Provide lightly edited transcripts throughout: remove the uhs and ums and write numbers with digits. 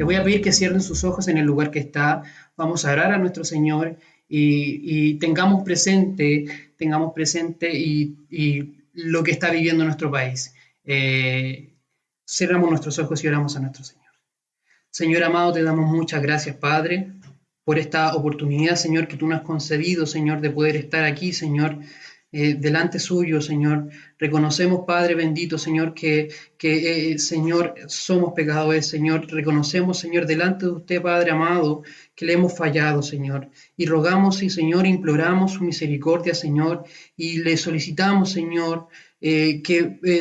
Les voy a pedir que cierren sus ojos en el lugar que está. Vamos a orar a nuestro Señor y tengamos presente y lo que está viviendo nuestro país. Cerramos nuestros ojos y oramos a nuestro Señor. Señor amado, te damos muchas gracias, Padre, por esta oportunidad, Señor, que tú nos has concedido, Señor, de poder estar aquí, Señor, delante suyo, Señor. Reconocemos, Padre bendito, Señor, Señor, somos pecadores, Señor. Reconocemos, Señor, delante de usted, Padre amado, que le hemos fallado, Señor. Y rogamos, y Señor, imploramos su misericordia, Señor, y le solicitamos, Señor,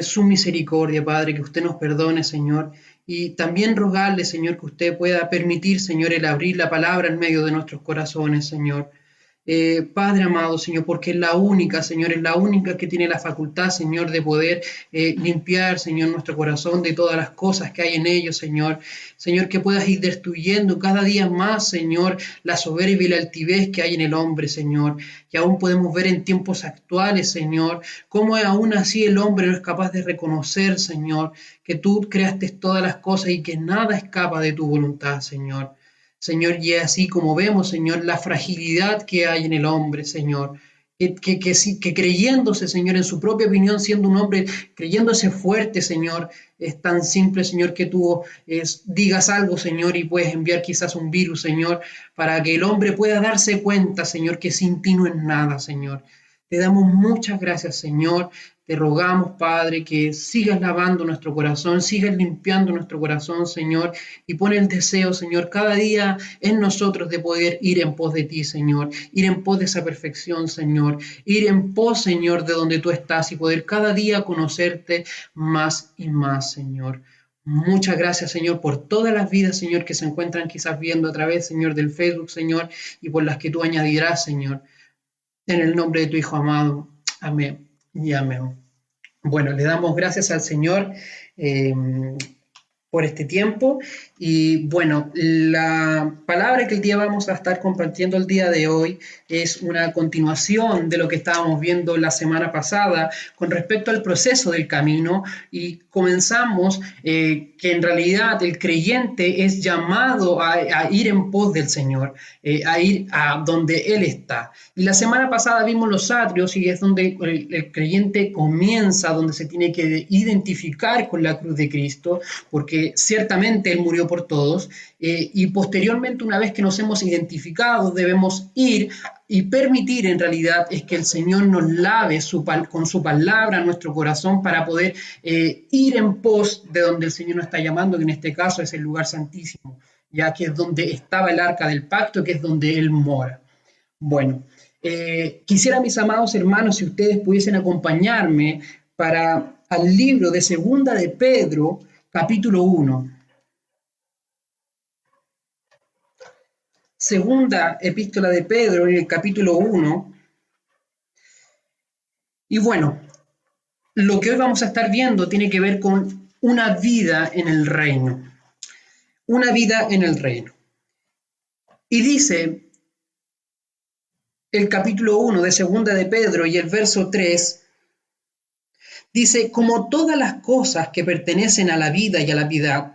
su misericordia, Padre, que usted nos perdone, Señor. Y también rogarle, Señor, que usted pueda permitir, Señor, el abrir la palabra en medio de nuestros corazones, Señor. Padre amado, Señor, porque es la única, Señor, es la única que tiene la facultad, Señor, de poder limpiar, Señor, nuestro corazón de todas las cosas que hay en ellos, Señor. Señor, que puedas ir destruyendo cada día más, Señor, la soberbia y la altivez que hay en el hombre, Señor. Que aún podemos ver en tiempos actuales, Señor, cómo aún así el hombre no es capaz de reconocer, Señor, que tú creaste todas las cosas y que nada escapa de tu voluntad, Señor. Señor, y así como vemos, Señor, la fragilidad que hay en el hombre, Señor, que creyéndose, Señor, en su propia opinión, siendo un hombre, creyéndose fuerte, Señor, es tan simple, Señor, que tú digas algo, Señor, y puedes enviar quizás un virus, Señor, para que el hombre pueda darse cuenta, Señor, que sin ti no es nada, Señor. Te damos muchas gracias, Señor. Te rogamos, Padre, que sigas lavando nuestro corazón, sigas limpiando nuestro corazón, Señor, y pon el deseo, Señor, cada día en nosotros de poder ir en pos de ti, Señor, ir en pos de esa perfección, Señor, ir en pos, Señor, de donde tú estás y poder cada día conocerte más y más, Señor. Muchas gracias, Señor, por todas las vidas, Señor, que se encuentran quizás viendo a través, Señor, del Facebook, Señor, y por las que tú añadirás, Señor. En el nombre de tu Hijo amado. Amén y amén. Bueno, le damos gracias al Señor por este tiempo y bueno, la palabra que el día vamos a estar compartiendo el día de hoy es una continuación de lo que estábamos viendo la semana pasada con respecto al proceso del camino y comenzamos que en realidad el creyente es llamado a ir en pos del Señor, a ir a donde Él está. Y la semana pasada vimos los atrios y es donde el creyente comienza, donde se tiene que identificar con la cruz de Cristo, porque ciertamente Él murió por todos, y posteriormente, una vez que nos hemos identificado, debemos ir y permitir en realidad es que el Señor nos lave con su palabra nuestro corazón para poder ir en pos de donde el Señor nos está llamando, que en este caso es el lugar santísimo, ya que es donde estaba el arca del pacto, que es donde Él mora. Bueno, quisiera, mis amados hermanos, si ustedes pudiesen acompañarme al libro de Segunda de Pedro, capítulo 1. Segunda epístola de Pedro, en el capítulo 1. Y bueno, lo que hoy vamos a estar viendo tiene que ver con una vida en el reino. Una vida en el reino. Y dice el capítulo 1 de Segunda de Pedro y el verso 3, dice, como todas las cosas que pertenecen a la vida y a la piedad,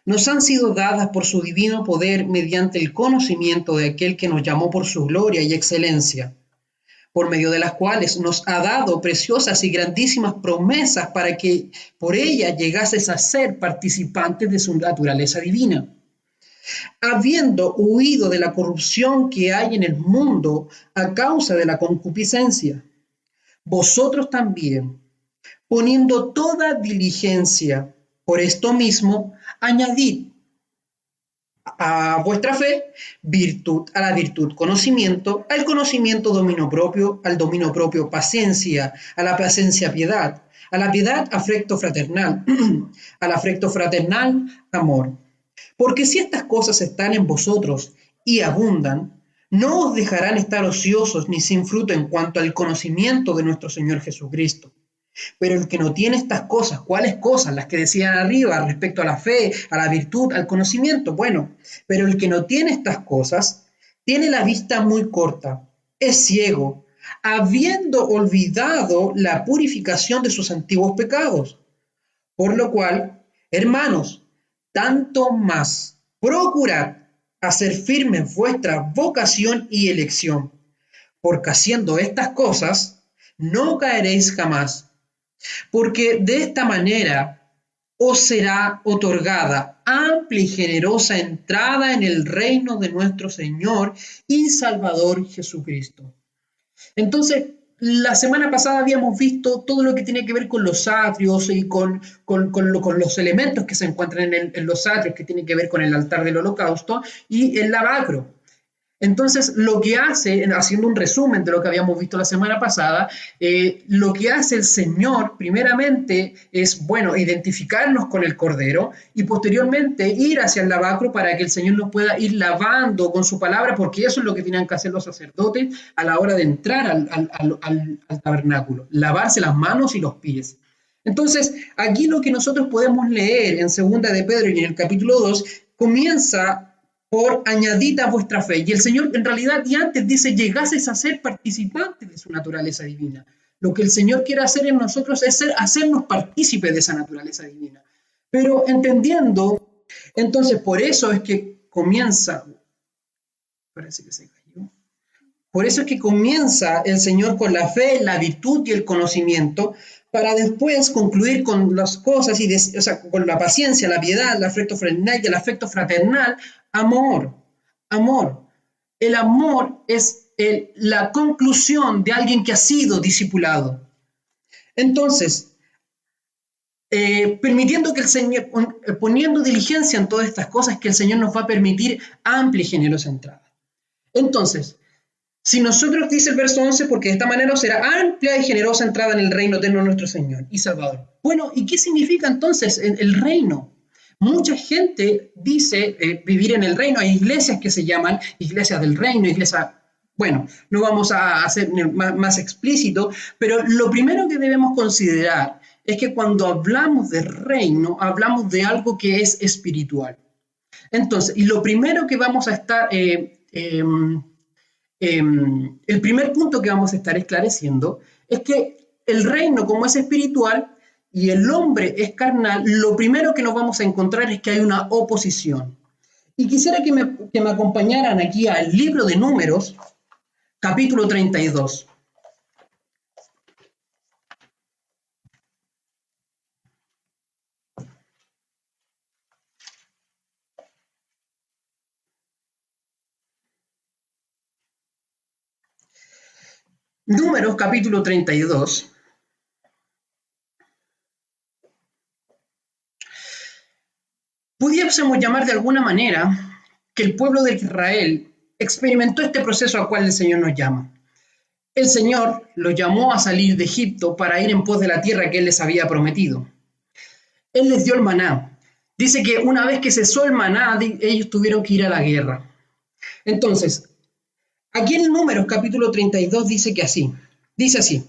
nos han sido dadas por su divino poder mediante el conocimiento de aquel que nos llamó por su gloria y excelencia, por medio de las cuales nos ha dado preciosas y grandísimas promesas para que por ellas llegases a ser participantes de su naturaleza divina, habiendo huido de la corrupción que hay en el mundo a causa de la concupiscencia. Vosotros también, poniendo toda diligencia por esto mismo, añadid a vuestra fe virtud, a la virtud conocimiento, al conocimiento dominio propio, al dominio propio paciencia, a la paciencia piedad, a la piedad afecto fraternal, al afecto fraternal amor. Porque si estas cosas están en vosotros y abundan, no os dejarán estar ociosos ni sin fruto en cuanto al conocimiento de nuestro Señor Jesucristo. Pero el que no tiene estas cosas, ¿cuáles cosas? Las que decían arriba respecto a la fe, a la virtud, al conocimiento. Bueno, pero el que no tiene estas cosas, tiene la vista muy corta, es ciego, habiendo olvidado la purificación de sus antiguos pecados. Por lo cual, hermanos, tanto más procurad hacer firme vuestra vocación y elección, porque haciendo estas cosas no caeréis jamás, porque de esta manera os será otorgada amplia y generosa entrada en el reino de nuestro Señor y Salvador Jesucristo. Entonces, la semana pasada habíamos visto todo lo que tiene que ver con los atrios y con los elementos que se encuentran en los atrios, que tienen que ver con el altar del holocausto y el lavacro. Entonces, lo que hace, haciendo un resumen de lo que habíamos visto la semana pasada, lo que hace el Señor primeramente es, bueno, identificarnos con el Cordero y posteriormente ir hacia el lavacro para que el Señor nos pueda ir lavando con su palabra, porque eso es lo que tienen que hacer los sacerdotes a la hora de entrar al tabernáculo, lavarse las manos y los pies. Entonces, aquí lo que nosotros podemos leer en 2 de Pedro y en el capítulo 2 comienza por añadid a vuestra fe. Y el Señor en realidad y antes dice, llegaseis a ser participantes de su naturaleza divina. Lo que el Señor quiere hacer en nosotros es hacernos partícipes de esa naturaleza divina. Pero entendiendo, entonces por eso es que comienza, parece que se cayó, por eso es que comienza el Señor con la fe, la virtud y el conocimiento, para después concluir con las cosas, o sea, con la paciencia, la piedad, el afecto fraternal y el afecto fraternal, amor. El amor es la conclusión de alguien que ha sido discipulado. Entonces, permitiendo que el Señor, poniendo diligencia en todas estas cosas, que el Señor nos va a permitir amplia y generosa entrada. Entonces, si nosotros, dice el verso 11, porque de esta manera será amplia y generosa entrada en el reino eterno de nuestro Señor y Salvador. Bueno, ¿y qué significa entonces el reino? Mucha gente dice vivir en el reino. Hay iglesias que se llaman iglesias del reino, bueno, no vamos a hacer más explícito, pero lo primero que debemos considerar es que cuando hablamos de reino, hablamos de algo que es espiritual. Entonces, y lo primero que vamos a estar... el primer punto que vamos a estar esclareciendo es que el reino, como es espiritual y el hombre es carnal, lo primero que nos vamos a encontrar es que hay una oposición. Y quisiera que me acompañaran aquí al libro de Números, capítulo 32. Números, capítulo 32. Pudiésemos llamar de alguna manera que el pueblo de Israel experimentó este proceso al cual el Señor nos llama. El Señor los llamó a salir de Egipto para ir en pos de la tierra que Él les había prometido. Él les dio el maná. Dice que una vez que cesó el maná, ellos tuvieron que ir a la guerra. Entonces, aquí en Números capítulo 32 dice así,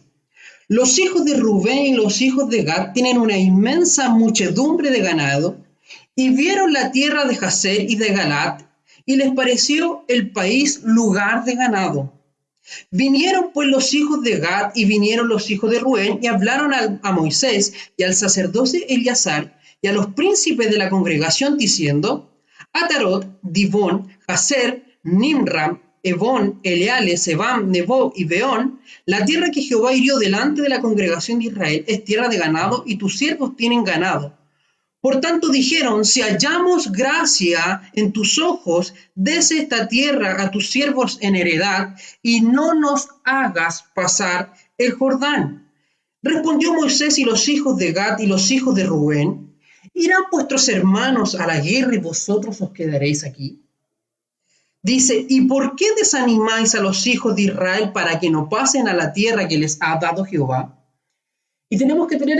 los hijos de Rubén y los hijos de Gad tienen una inmensa muchedumbre de ganado y vieron la tierra de Jazer y de Galaad y les pareció el país lugar de ganado. Vinieron pues los hijos de Gad y vinieron los hijos de Rubén y hablaron a Moisés y al sacerdote Eleazar y a los príncipes de la congregación diciendo, Atarot, Dibón, Jazer, Nimram, Ebón, Eleale, Sebam, Nebo y Beón, la tierra que Jehová hirió delante de la congregación de Israel es tierra de ganado y tus siervos tienen ganado. Por tanto dijeron, si hallamos gracia en tus ojos, dese esta tierra a tus siervos en heredad y no nos hagas pasar el Jordán. Respondió Moisés y los hijos de Gad y los hijos de Rubén, ¿irán vuestros hermanos a la guerra y vosotros os quedaréis aquí? Dice, ¿y por qué desanimáis a los hijos de Israel para que no pasen a la tierra que les ha dado Jehová? Y tenemos que tener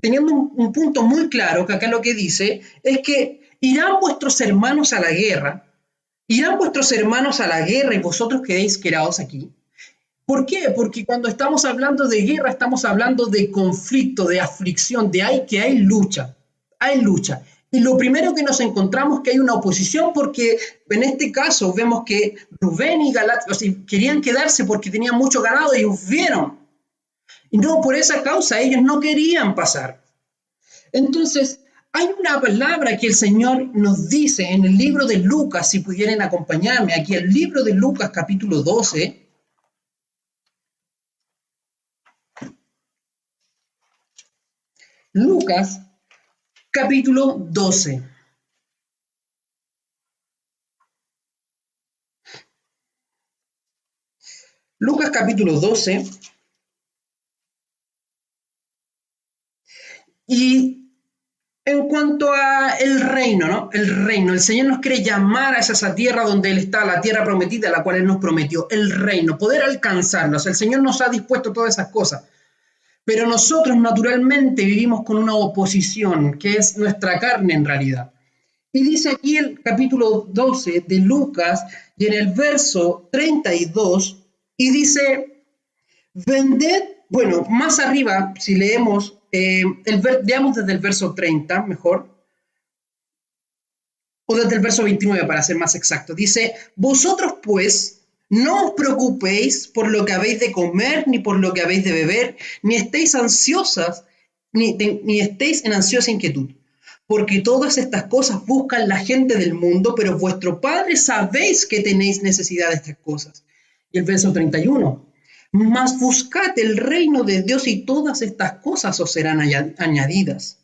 teniendo un punto muy claro, que acá lo que dice es que irán vuestros hermanos a la guerra, y vosotros quedéis quedados aquí. ¿Por qué? Porque cuando estamos hablando de guerra, estamos hablando de conflicto, de aflicción, que hay lucha. Y lo primero que nos encontramos es que hay una oposición porque en este caso vemos que Rubén y Galaad querían quedarse porque tenían mucho ganado y vieron. Y no, por esa causa ellos no querían pasar. Entonces, Hay una palabra que el Señor nos dice en el libro de Lucas, si pudieran acompañarme aquí, el libro de Lucas capítulo 12. Lucas capítulo 12. Lucas capítulo 12. Y en cuanto a el reino, ¿no? El reino, el Señor nos quiere llamar a esa tierra donde Él está, la tierra prometida, la cual Él nos prometió, el reino, poder alcanzarlo. O sea, el Señor nos ha dispuesto todas esas cosas. Pero nosotros naturalmente vivimos con una oposición, que es nuestra carne en realidad. Y dice aquí el capítulo 12 de Lucas, y en el verso 32, y dice, vended, bueno, más arriba, si leemos, veamos desde el verso 30, mejor, o desde el verso 29 para ser más exacto. Dice, vosotros pues no os preocupéis por lo que habéis de comer, ni por lo que habéis de beber, ni estéis ansiosas, ni estéis en ansiosa inquietud. Porque todas estas cosas buscan la gente del mundo, pero vuestro Padre sabéis que tenéis necesidad de estas cosas. Y el verso 31. Mas buscad el reino de Dios y todas estas cosas os serán añadidas.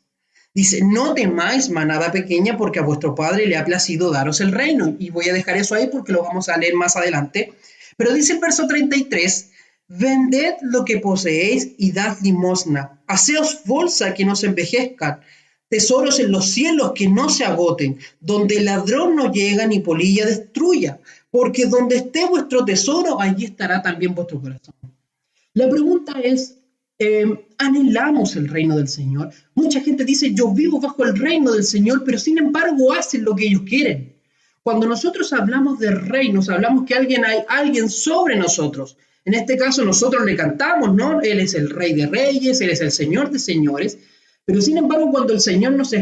Dice, no temáis, manada pequeña, porque a vuestro Padre le ha placido daros el reino. Y voy a dejar eso ahí porque lo vamos a leer más adelante. Pero dice el verso 33, vended lo que poseéis y dad limosna. Haceos bolsa que no se envejezcan, tesoros en los cielos que no se agoten, donde el ladrón no llega ni polilla destruya. Porque donde esté vuestro tesoro, allí estará también vuestro corazón. La pregunta es, ¿anhelamos el reino del Señor? Mucha gente dice, yo vivo bajo el reino del Señor, pero sin embargo hacen lo que ellos quieren. Cuando nosotros hablamos de reinos, hablamos que hay alguien sobre nosotros. En este caso nosotros le cantamos, ¿no? Él es el Rey de Reyes, Él es el Señor de Señores. Pero sin embargo, cuando el Señor nos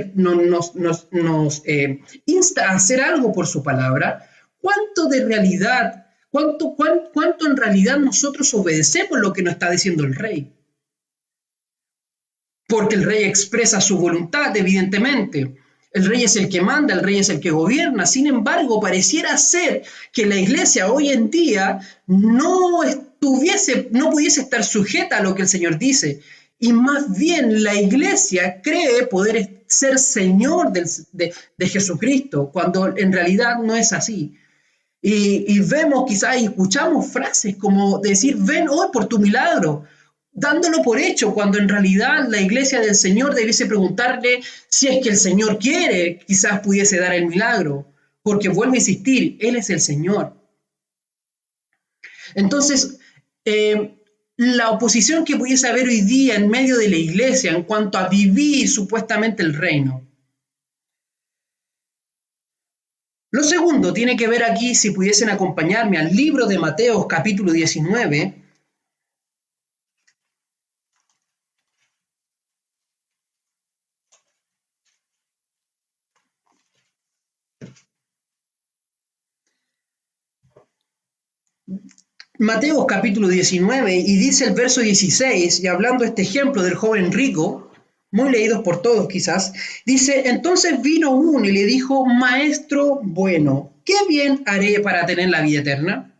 insta a hacer algo por su palabra, ¿cuánto de realidad ¿cuánto en realidad nosotros obedecemos lo que nos está diciendo el rey? Porque el rey expresa su voluntad, evidentemente. El rey es el que manda, el rey es el que gobierna. Sin embargo, pareciera ser que la iglesia hoy en día no pudiese estar sujeta a lo que el Señor dice. Y más bien la iglesia cree poder ser señor de Jesucristo, cuando en realidad no es así. Y vemos quizás y escuchamos frases como decir, ven hoy por tu milagro, dándolo por hecho, cuando en realidad la iglesia del Señor debiese preguntarle si es que el Señor quiere, quizás pudiese dar el milagro, porque vuelvo a insistir, Él es el Señor. Entonces, la oposición que pudiese haber hoy día en medio de la iglesia en cuanto a vivir supuestamente el reino. Lo segundo tiene que ver aquí, si pudiesen acompañarme al libro de Mateo capítulo 19. Mateo capítulo 19 y dice el verso 16, y hablando este ejemplo del joven rico, muy leídos por todos quizás, dice, entonces vino uno y le dijo, maestro bueno, ¿qué bien haré para tener la vida eterna?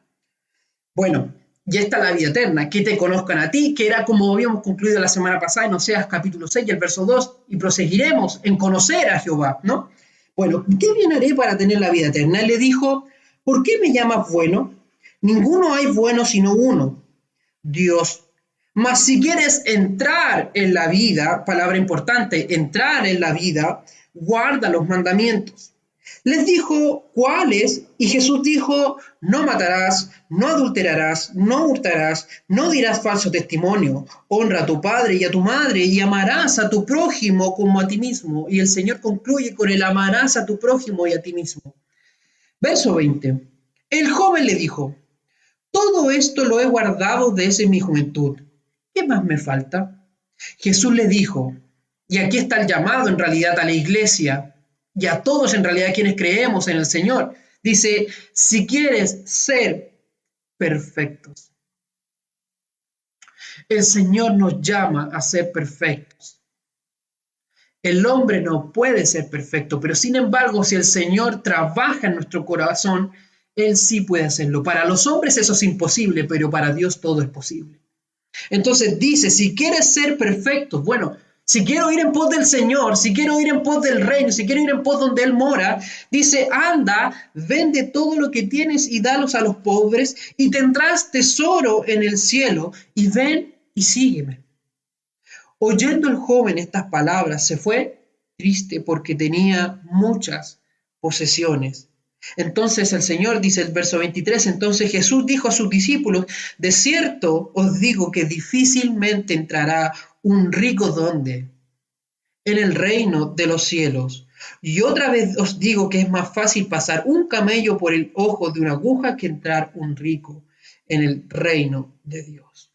Bueno, ya está la vida eterna, que te conozcan a ti, que era como habíamos concluido la semana pasada en Oseas capítulo 6, el verso 2, y proseguiremos en conocer a Jehová, ¿no? Bueno, ¿qué bien haré para tener la vida eterna? Él le dijo, ¿por qué me llamas bueno? Ninguno hay bueno sino uno, Dios. Mas si quieres entrar en la vida, palabra importante, entrar en la vida, guarda los mandamientos. Les dijo, ¿cuáles? Y Jesús dijo, no matarás, no adulterarás, no hurtarás, no dirás falso testimonio, honra a tu padre y a tu madre y amarás a tu prójimo como a ti mismo. Y el Señor concluye con el amarás a tu prójimo y a ti mismo. Verso 20. El joven le dijo, todo esto lo he guardado desde mi juventud. ¿Qué más me falta? Jesús le dijo, y aquí está el llamado en realidad a la iglesia y a todos en realidad quienes creemos en el Señor. Dice, si quieres ser perfectos. El Señor nos llama a ser perfectos. El hombre no puede ser perfecto, pero sin embargo, si el Señor trabaja en nuestro corazón, Él sí puede hacerlo. Para los hombres eso es imposible, pero para Dios todo es posible. Entonces dice, si quieres ser perfecto, bueno, si quiero ir en pos del Señor, si quiero ir en pos del reino, si quiero ir en pos donde Él mora, dice, anda, vende todo lo que tienes y dalos a los pobres y tendrás tesoro en el cielo y ven y sígueme. Oyendo el joven estas palabras, se fue triste porque tenía muchas posesiones. Entonces el Señor dice el verso 23, entonces Jesús dijo a sus discípulos, de cierto os digo que difícilmente entrará un rico donde en el reino de los cielos. Y otra vez os digo que es más fácil pasar un camello por el ojo de una aguja que entrar un rico en el reino de Dios.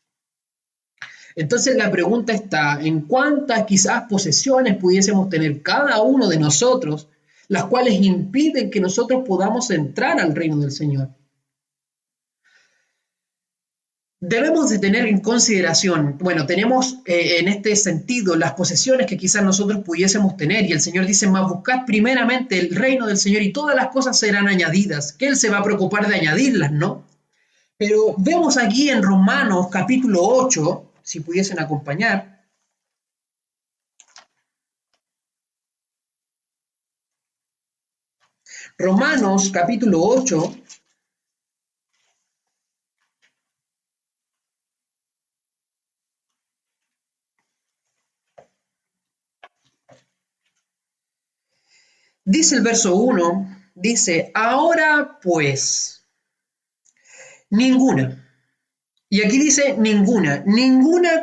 Entonces la pregunta está, ¿en cuántas quizás posesiones pudiésemos tener cada uno de nosotros, las cuales impiden que nosotros podamos entrar al reino del Señor? Debemos de tener en consideración, bueno, tenemos en este sentido las posesiones que quizás nosotros pudiésemos tener, y el Señor dice, más buscad primeramente el reino del Señor y todas las cosas serán añadidas, que Él se va a preocupar de añadirlas, ¿no? Pero vemos aquí en Romanos capítulo 8, si pudiesen acompañar. Romanos capítulo 8. Dice el verso 1, dice, ahora pues, ninguna. Y aquí dice ninguna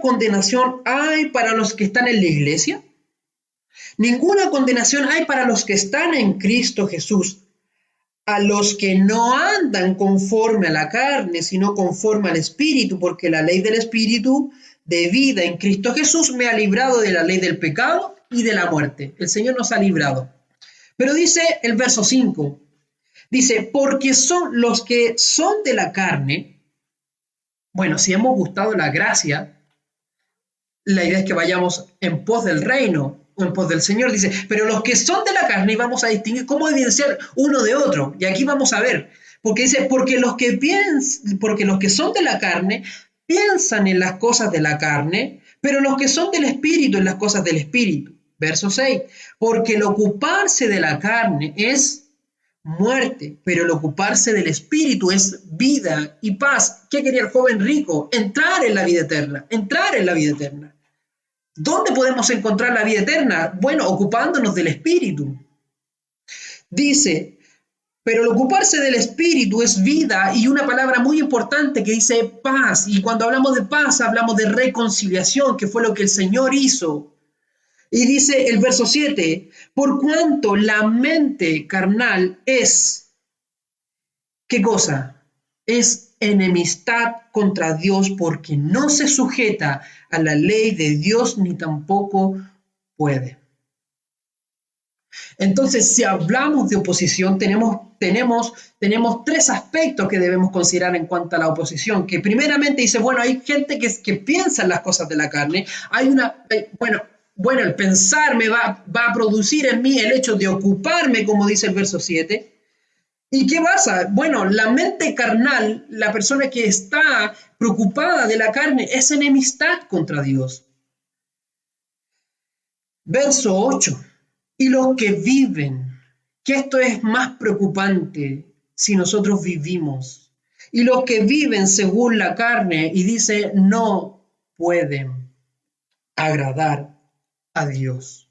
condenación hay para los que están en la iglesia. Ninguna condenación hay para los que están en Cristo Jesús, a los que no andan conforme a la carne, sino conforme al Espíritu, porque la ley del Espíritu de vida en Cristo Jesús me ha librado de la ley del pecado y de la muerte. El Señor nos ha librado. Pero dice el verso 5, dice, porque son los que son de la carne. Bueno, si hemos gustado la gracia, la idea es que vayamos en pos del reino, o en pos del Señor, dice, pero los que son de la carne, y vamos a distinguir cómo deben ser uno de otro, y aquí vamos a ver, porque dice, porque los que son de la carne, piensan en las cosas de la carne, pero los que son del Espíritu en las cosas del Espíritu. Verso 6, porque el ocuparse de la carne es muerte, pero el ocuparse del Espíritu es vida y paz. ¿Qué quería el joven rico? Entrar en la vida eterna, entrar en la vida eterna. ¿Dónde podemos encontrar la vida eterna? Bueno, ocupándonos del Espíritu. Dice, pero el ocuparse del Espíritu es vida y una palabra muy importante que dice paz. Y cuando hablamos de paz, hablamos de reconciliación, que fue lo que el Señor hizo. Y dice el verso 7, por cuanto la mente carnal es, ¿qué cosa? Es enemistad contra Dios porque no se sujeta a la ley de Dios ni tampoco puede. Entonces, si hablamos de oposición, tenemos tres aspectos que debemos considerar en cuanto a la oposición, que primeramente dice, bueno, hay gente que piensa en las cosas de la carne, bueno, el pensar me va a producir en mí el hecho de ocuparme, como dice el verso 7. ¿Y qué pasa? Bueno, la mente carnal, la persona que está preocupada de la carne, es enemistad contra Dios. Verso 8. Y los que viven, que esto es más preocupante si nosotros vivimos. Y los que viven según la carne, y dice, no pueden agradar a Dios.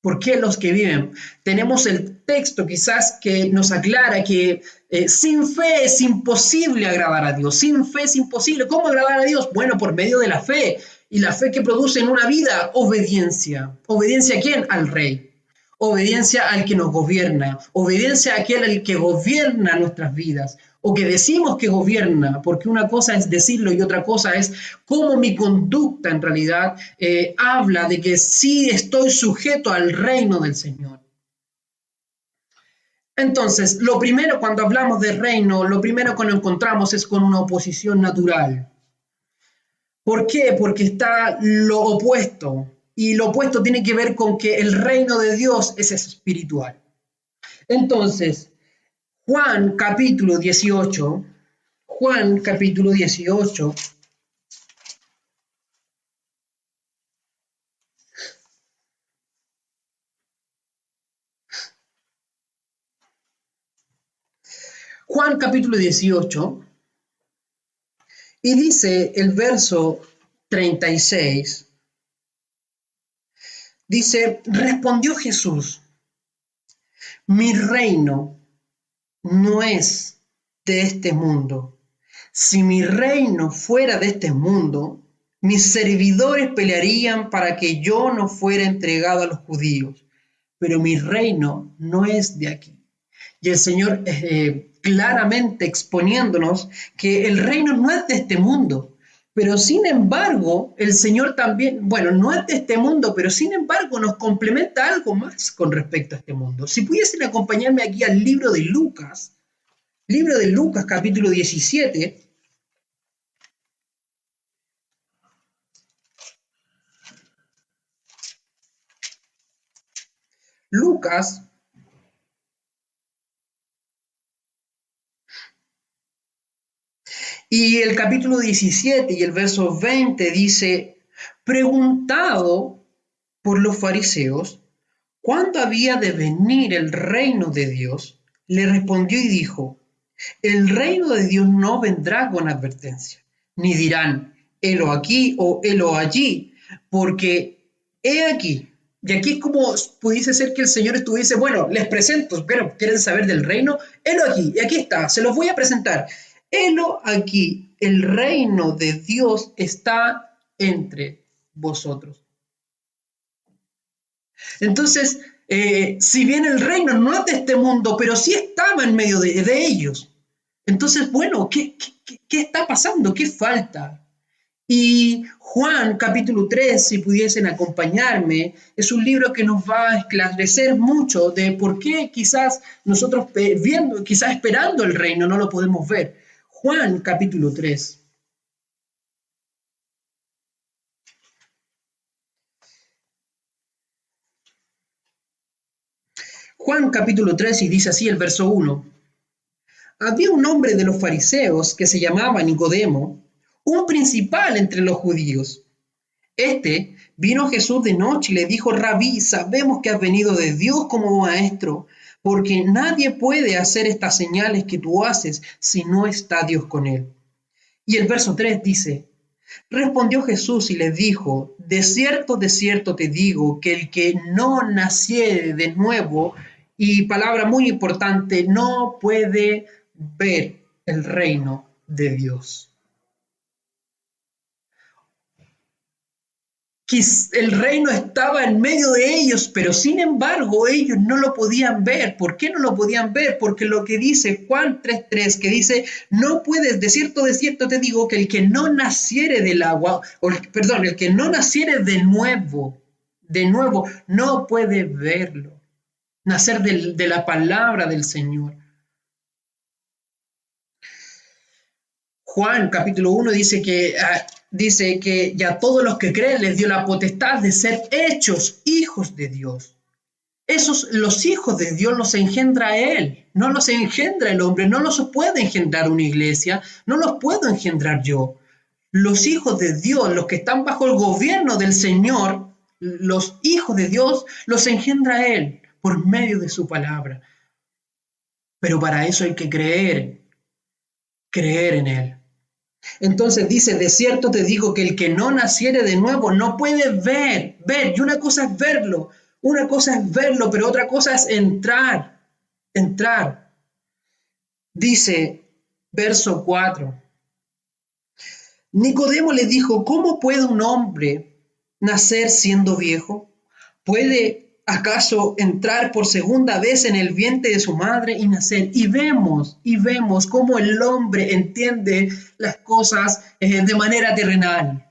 ¿Por qué los que viven? Tenemos el texto quizás que nos aclara que sin fe es imposible agradar a Dios. Sin fe es imposible. ¿Cómo agradar a Dios? Bueno, por medio de la fe. Y la fe que produce en una vida obediencia. ¿Obediencia a quién? Al Rey. Obediencia al que nos gobierna. Obediencia a aquel al que gobierna nuestras vidas. O que decimos que gobierna, porque una cosa es decirlo y otra cosa es cómo mi conducta en realidad habla de que sí estoy sujeto al reino del Señor. Entonces, lo primero cuando hablamos de reino, lo primero que nos encontramos es con una oposición natural. ¿Por qué? Porque está lo opuesto. y lo opuesto tiene que ver con que el reino de Dios es espiritual. Entonces, Juan capítulo 18, Juan capítulo 18, Juan capítulo 18, y dice el verso 36, dice, respondió Jesús, mi reino no es de este mundo. Si mi reino fuera de este mundo, mis servidores pelearían para que yo no fuera entregado a los judíos, pero mi reino no es de aquí. Y el Señor claramente exponiéndonos que el reino no es de este mundo, pero sin embargo, el Señor también, bueno, no es de este mundo, pero sin embargo nos complementa algo más con respecto a este mundo. Si pudiesen acompañarme aquí al libro de Lucas capítulo 17, Lucas y el capítulo 17 y el verso 20 dice, preguntado por los fariseos, ¿cuándo había de venir el reino de Dios? Le respondió y dijo, el reino de Dios no vendrá con advertencia, ni dirán, helo aquí o helo allí, porque he aquí. Y aquí es como pudiese ser que el Señor estuviese, bueno, les presento, pero ¿quieren saber del reino? Helo aquí, y aquí está, se los voy a presentar. Helo aquí, el reino de Dios está entre vosotros. Entonces, si bien el reino no es de este mundo, pero sí estaba en medio de ellos. Entonces, bueno, ¿qué está pasando? ¿Qué falta? Y Juan capítulo 3, si pudiesen acompañarme, es un libro que nos va a esclarecer mucho de por qué quizás nosotros viendo, quizás esperando el reino, no lo podemos ver. Juan capítulo 3. Juan capítulo 3 y dice así el verso 1. Había un hombre de los fariseos que se llamaba Nicodemo, un principal entre los judíos. Vino a Jesús de noche y le dijo, Rabí, sabemos que has venido de Dios como maestro, porque nadie puede hacer estas señales que tú haces si no está Dios con él. Y el verso 3 dice, respondió Jesús y les dijo, de cierto te digo, que el que no naciere de nuevo, y palabra muy importante, no puede ver el reino de Dios. El reino estaba en medio de ellos, pero sin embargo ellos no lo podían ver. ¿Por qué no lo podían ver? Porque lo que dice Juan 3:3, que dice, no puedes, de cierto te digo, que el que no naciere del agua, el que no naciere de nuevo, no puede verlo. Nacer de la palabra del Señor. Juan capítulo 1 dice que ya todos los que creen les dio la potestad de ser hechos hijos de Dios. Los hijos de Dios los engendra Él, no los engendra el hombre, no los puede engendrar una iglesia, no los puedo engendrar yo. Los hijos de Dios, los que están bajo el gobierno del Señor, los hijos de Dios los engendra Él por medio de su palabra. Pero para eso hay que creer en Él. Entonces dice, de cierto te digo que el que no naciere de nuevo no puede ver, y una cosa es verlo, pero otra cosa es entrar. Dice, verso 4, Nicodemo le dijo, ¿cómo puede un hombre nacer siendo viejo? ¿Puede acaso entrar por segunda vez en el vientre de su madre y nacer? Y vemos cómo el hombre entiende las cosas de manera terrenal,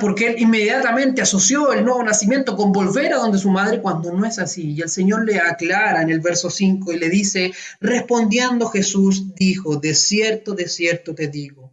porque él inmediatamente asoció el nuevo nacimiento con volver a donde su madre, cuando no es así. Y el Señor le aclara en el verso 5 y le dice, respondiendo Jesús dijo, de cierto te digo,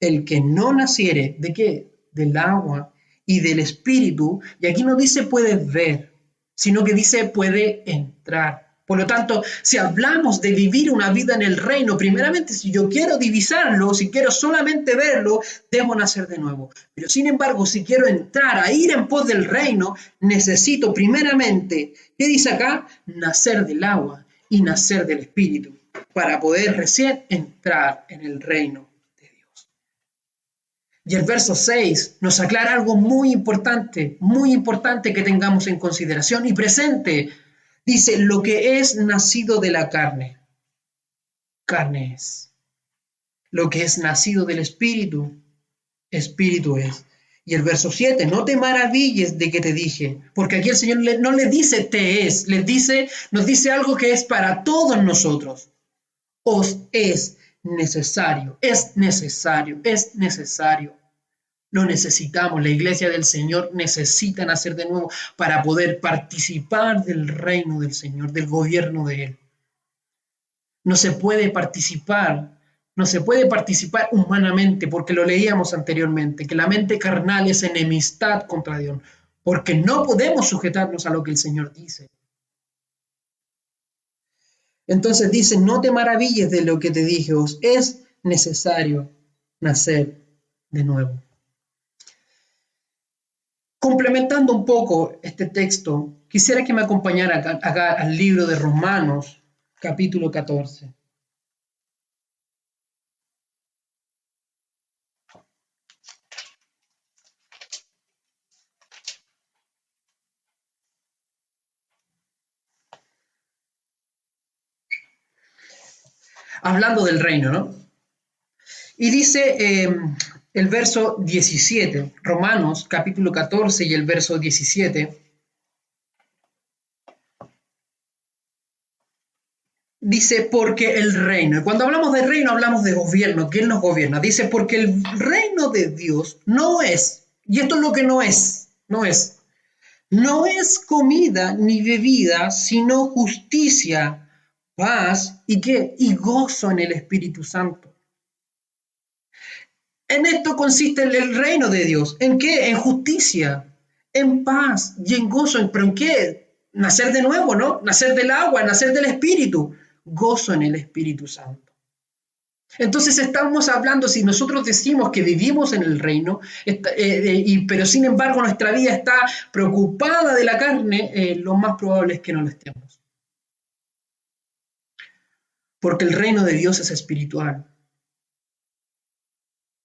el que no naciere, ¿de qué? del agua y del Espíritu, y aquí no dice puedes ver, sino que dice puede entrar. Por lo tanto, si hablamos de vivir una vida en el reino, primeramente, si yo quiero divisarlo, si quiero solamente verlo, debo nacer de nuevo. Pero sin embargo, si quiero entrar a ir en pos del reino, necesito primeramente, ¿qué dice acá? Nacer del agua y nacer del Espíritu, para poder recién entrar en el reino de Dios. Y el verso 6 nos aclara algo muy importante que tengamos en consideración y presente. Dice, lo que es nacido de la carne, carne es. Lo que es nacido del Espíritu, Espíritu es. Y el verso 7, no te maravilles de que te dije, porque aquí el Señor no le dice te es, nos dice algo que es para todos nosotros. Os es necesario, es necesario, es necesario. Lo necesitamos, la iglesia del Señor necesita nacer de nuevo para poder participar del reino del Señor, del gobierno de Él. No se puede participar humanamente, porque lo leíamos anteriormente, que la mente carnal es enemistad contra Dios, porque no podemos sujetarnos a lo que el Señor dice. Entonces dice, no te maravilles de lo que te dije, os es necesario nacer de nuevo. Complementando un poco este texto, quisiera que me acompañara acá al libro de Romanos, capítulo 14. Hablando del reino, ¿no? Y dice el verso 17, Romanos capítulo 14 y el verso 17, dice, porque el reino, y cuando hablamos de reino hablamos de gobierno, ¿quién nos gobierna? Dice, porque el reino de Dios no es, y esto es lo que no es comida ni bebida, sino justicia, paz y ¿qué? Y gozo en el Espíritu Santo. En esto consiste el reino de Dios. ¿En qué? En justicia, en paz y en gozo. ¿Pero en qué? Nacer de nuevo, ¿no? Nacer del agua, nacer del Espíritu. Gozo en el Espíritu Santo. Entonces estamos hablando, si nosotros decimos que vivimos en el reino, pero sin embargo nuestra vida está preocupada de la carne, lo más probable es que no lo estemos. Porque el reino de Dios es espiritual.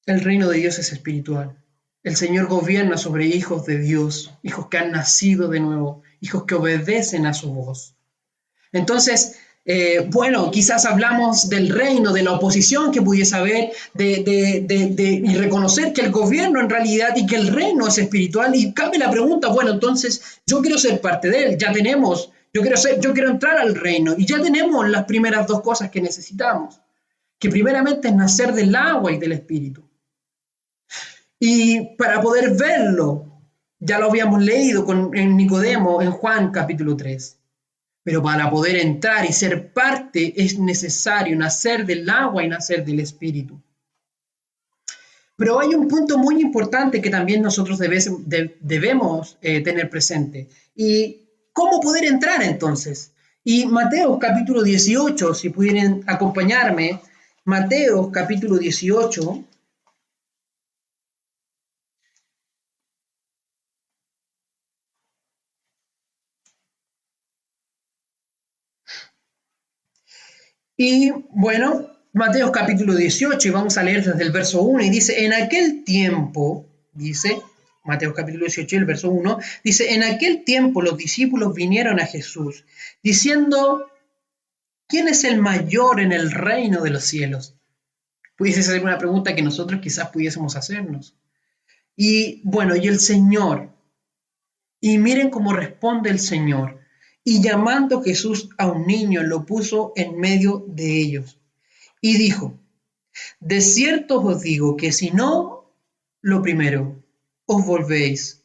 El reino de Dios es espiritual. El Señor gobierna sobre hijos de Dios, hijos que han nacido de nuevo, hijos que obedecen a su voz. Entonces, bueno, quizás hablamos del reino, de la oposición que pudiese haber, y reconocer que el gobierno en realidad y que el reino es espiritual. Y cabe la pregunta, bueno, entonces yo quiero ser parte de él, ya tenemos, yo quiero entrar al reino y ya tenemos las primeras dos cosas que necesitamos, que primeramente es nacer del agua y del espíritu. Y para poder verlo, ya lo habíamos leído en Nicodemo en Juan capítulo 3. Pero para poder entrar y ser parte es necesario nacer del agua y nacer del Espíritu. Pero hay un punto muy importante que también nosotros debemos tener presente. ¿Y cómo poder entrar entonces? Y Mateo capítulo 18, si pudieran acompañarme, Mateo capítulo 18. Y bueno, Mateo capítulo 18, y vamos a leer desde el verso 1, y dice, en aquel tiempo, dice, Mateo capítulo 18, el verso 1, dice, en aquel tiempo los discípulos vinieron a Jesús, diciendo, ¿quién es el mayor en el reino de los cielos? Pudiese ser una pregunta que nosotros quizás pudiésemos hacernos. Y bueno, y el Señor, y miren cómo responde el Señor, y llamando Jesús a un niño, lo puso en medio de ellos. Y dijo, de cierto os digo que si no, lo primero, os volvéis,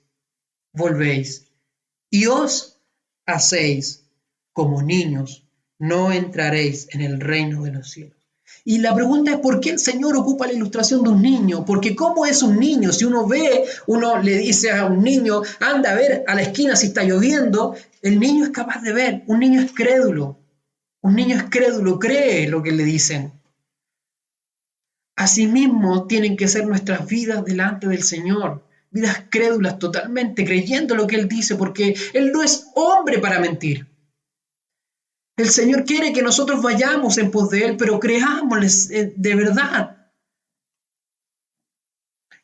y os hacéis como niños, no entraréis en el reino de los cielos. Y la pregunta es ¿por qué el Señor ocupa la ilustración de un niño? Porque ¿cómo es un niño? Si uno le dice a un niño, anda a ver a la esquina si está lloviendo, el niño es capaz de ver, un niño es crédulo. Un niño es crédulo, cree lo que le dicen. Asimismo, tienen que ser nuestras vidas delante del Señor, vidas crédulas totalmente, creyendo lo que Él dice, porque Él no es hombre para mentir. El Señor quiere que nosotros vayamos en pos de Él, pero creámosles de verdad.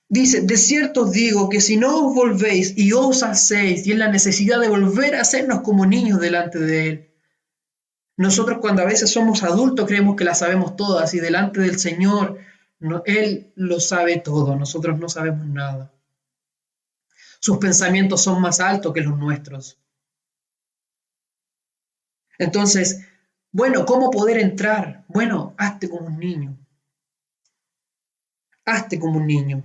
Dice, de cierto os digo que si no os volvéis y os hacéis, y es la necesidad de volver a hacernos como niños delante de Él. Nosotros cuando a veces somos adultos creemos que la sabemos todas y delante del Señor Él lo sabe todo, nosotros no sabemos nada. Sus pensamientos son más altos que los nuestros. Entonces, bueno, ¿cómo poder entrar? Bueno, hazte como un niño. Hazte como un niño.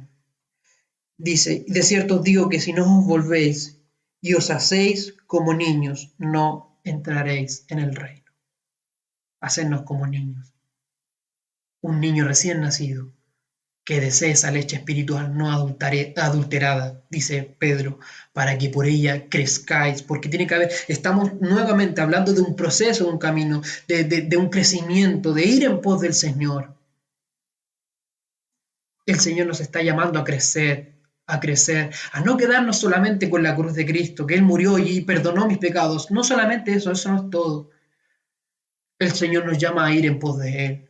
Dice, de cierto os digo que si no os volvéis y os hacéis como niños, no entraréis en el reino. Hacernos como niños. Un niño recién nacido que desee esa leche espiritual no adulterada, dice Pedro, para que por ella crezcáis, porque tiene que haber, estamos nuevamente hablando de un proceso, de un camino, de un crecimiento, de ir en pos del Señor. El Señor nos está llamando a crecer, a no quedarnos solamente con la cruz de Cristo, que Él murió y perdonó mis pecados. No solamente eso no es todo. El Señor nos llama a ir en pos de Él,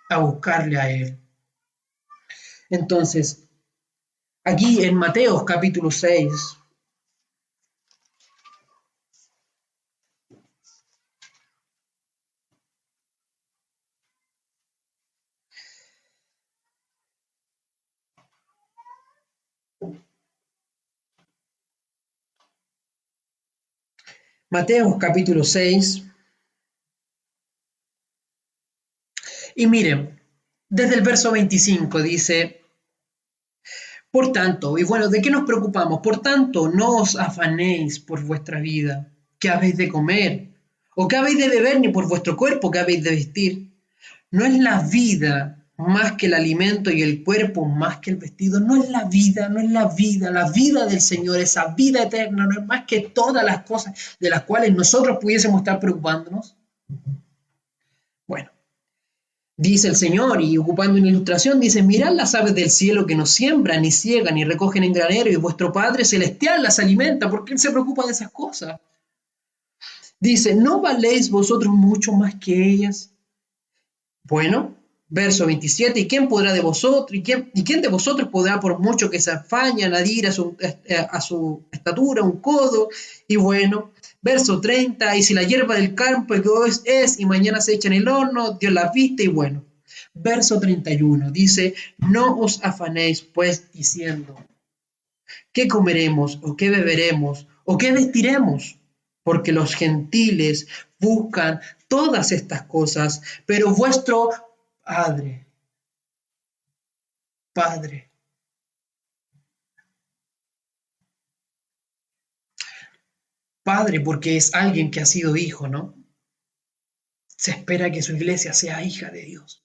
a buscarle a Él. Entonces, aquí en Mateo capítulo 6, Mateo capítulo 6, y miren, desde el verso 25 dice, por tanto, y bueno, ¿de qué nos preocupamos? Por tanto, no os afanéis por vuestra vida, qué habéis de comer, o qué habéis de beber, ni por vuestro cuerpo, qué habéis de vestir. No es la vida más que el alimento y el cuerpo más que el vestido. No es la vida, no es la vida del Señor, esa vida eterna, no es más que todas las cosas de las cuales nosotros pudiésemos estar preocupándonos. Bueno, dice el Señor, y ocupando una ilustración, dice, mirad las aves del cielo que no siembran, ni ciegan, ni recogen en granero, y vuestro Padre Celestial las alimenta, porque Él se preocupa de esas cosas. Dice, ¿no valéis vosotros mucho más que ellas? Bueno, verso 27, ¿y quién podrá de vosotros, y quién de vosotros podrá, por mucho que se afañe, añadir a su estatura un codo? Y bueno, verso 30, y si la hierba del campo que hoy es y mañana se echa en el horno, Dios la viste, y bueno. Verso 31 dice, no os afanéis pues diciendo, ¿qué comeremos o qué beberemos o qué vestiremos? Porque los gentiles buscan todas estas cosas, pero vuestro Padre, Padre, Padre, porque es alguien que ha sido hijo, ¿no? Se espera que su iglesia sea hija de Dios.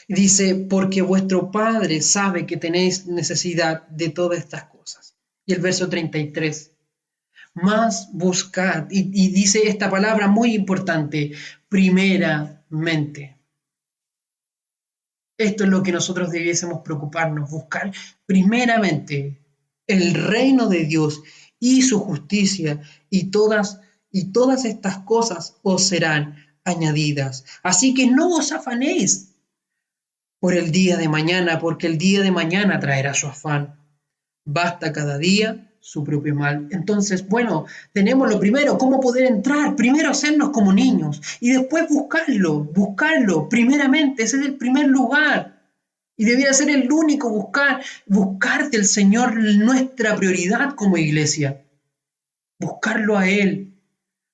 Dice, porque vuestro Padre sabe que tenéis necesidad de todas estas cosas. Y el verso 33, más buscad, y dice esta palabra muy importante, primeramente. Esto es lo que nosotros debiésemos preocuparnos, buscar primeramente el reino de Dios y su justicia, y todas estas cosas os serán añadidas. Así que no os afanéis por el día de mañana, porque el día de mañana traerá su afán. Basta cada día su propio mal. Entonces, bueno, tenemos lo primero, cómo poder entrar. Primero hacernos como niños y después buscarlo. Primeramente, ese es el primer lugar. Y debiera ser el único buscar del Señor nuestra prioridad como iglesia. Buscarlo a Él,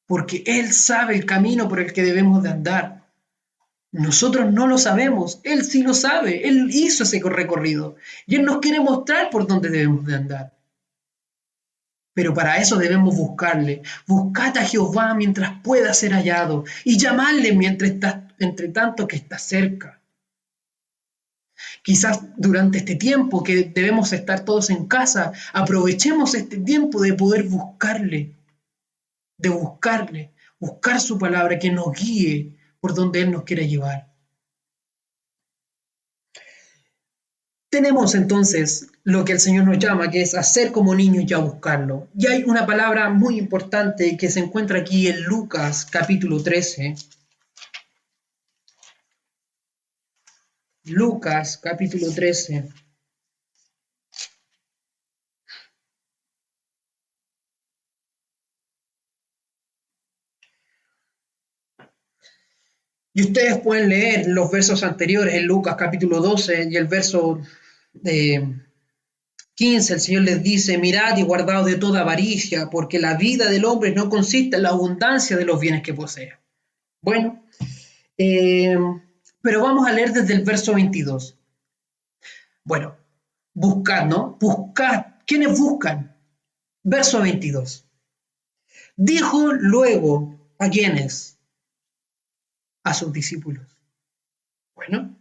porque Él sabe el camino por el que debemos de andar. Nosotros no lo sabemos, Él sí lo sabe, Él hizo ese recorrido y Él nos quiere mostrar por dónde debemos de andar. Pero para eso debemos buscarle. Buscad a Jehová mientras pueda ser hallado y llamadle mientras entre tanto que está cerca. Quizás durante este tiempo que debemos estar todos en casa, aprovechemos este tiempo de poder buscarle, buscar su palabra que nos guíe por donde Él nos quiere llevar. Tenemos entonces lo que el Señor nos llama, que es hacer como niños y a buscarlo. Y hay una palabra muy importante que se encuentra aquí en Lucas capítulo 13. Lucas capítulo 13. Y ustedes pueden leer los versos anteriores en Lucas capítulo 12 y el verso 15. El Señor les dice: mirad y guardaos de toda avaricia, porque la vida del hombre no consiste en la abundancia de los bienes que posee. Bueno, pero vamos a leer desde el verso 22. Bueno, buscad, ¿no? Buscad. ¿Quiénes buscan? Verso 22. Dijo luego, ¿a quiénes? A sus discípulos. Bueno,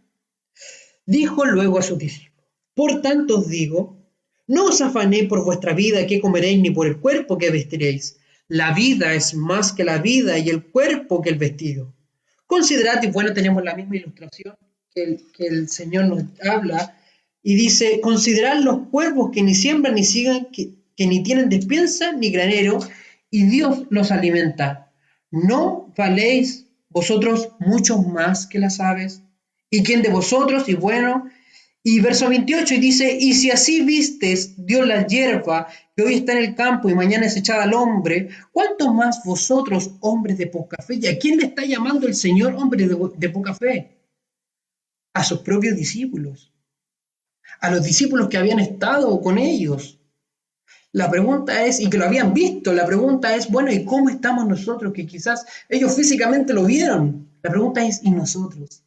dijo luego a sus discípulos: por tanto os digo, no os afanéis por vuestra vida qué comeréis, ni por el cuerpo que vestiréis. La vida es más que la vida, y el cuerpo que el vestido. Considerad, y bueno, tenemos la misma ilustración que el Señor nos habla, y dice: considerad los cuervos que ni siembran ni siguen, que ni tienen despensa ni granero, y Dios los alimenta. ¿No valéis vosotros mucho más que las aves? ¿Y quién de vosotros? Y bueno, y verso 28 y dice: y si así vistes Dios la hierba que hoy está en el campo y mañana es echada al hombre, ¿cuánto más vosotros, hombres de poca fe? ¿Y a quién le está llamando el Señor hombres de poca fe? A sus propios discípulos, a los discípulos que habían estado con ellos. La pregunta es, y que lo habían visto, la pregunta es, bueno, ¿y cómo estamos nosotros? Que quizás ellos físicamente lo vieron. La pregunta es, ¿y nosotros?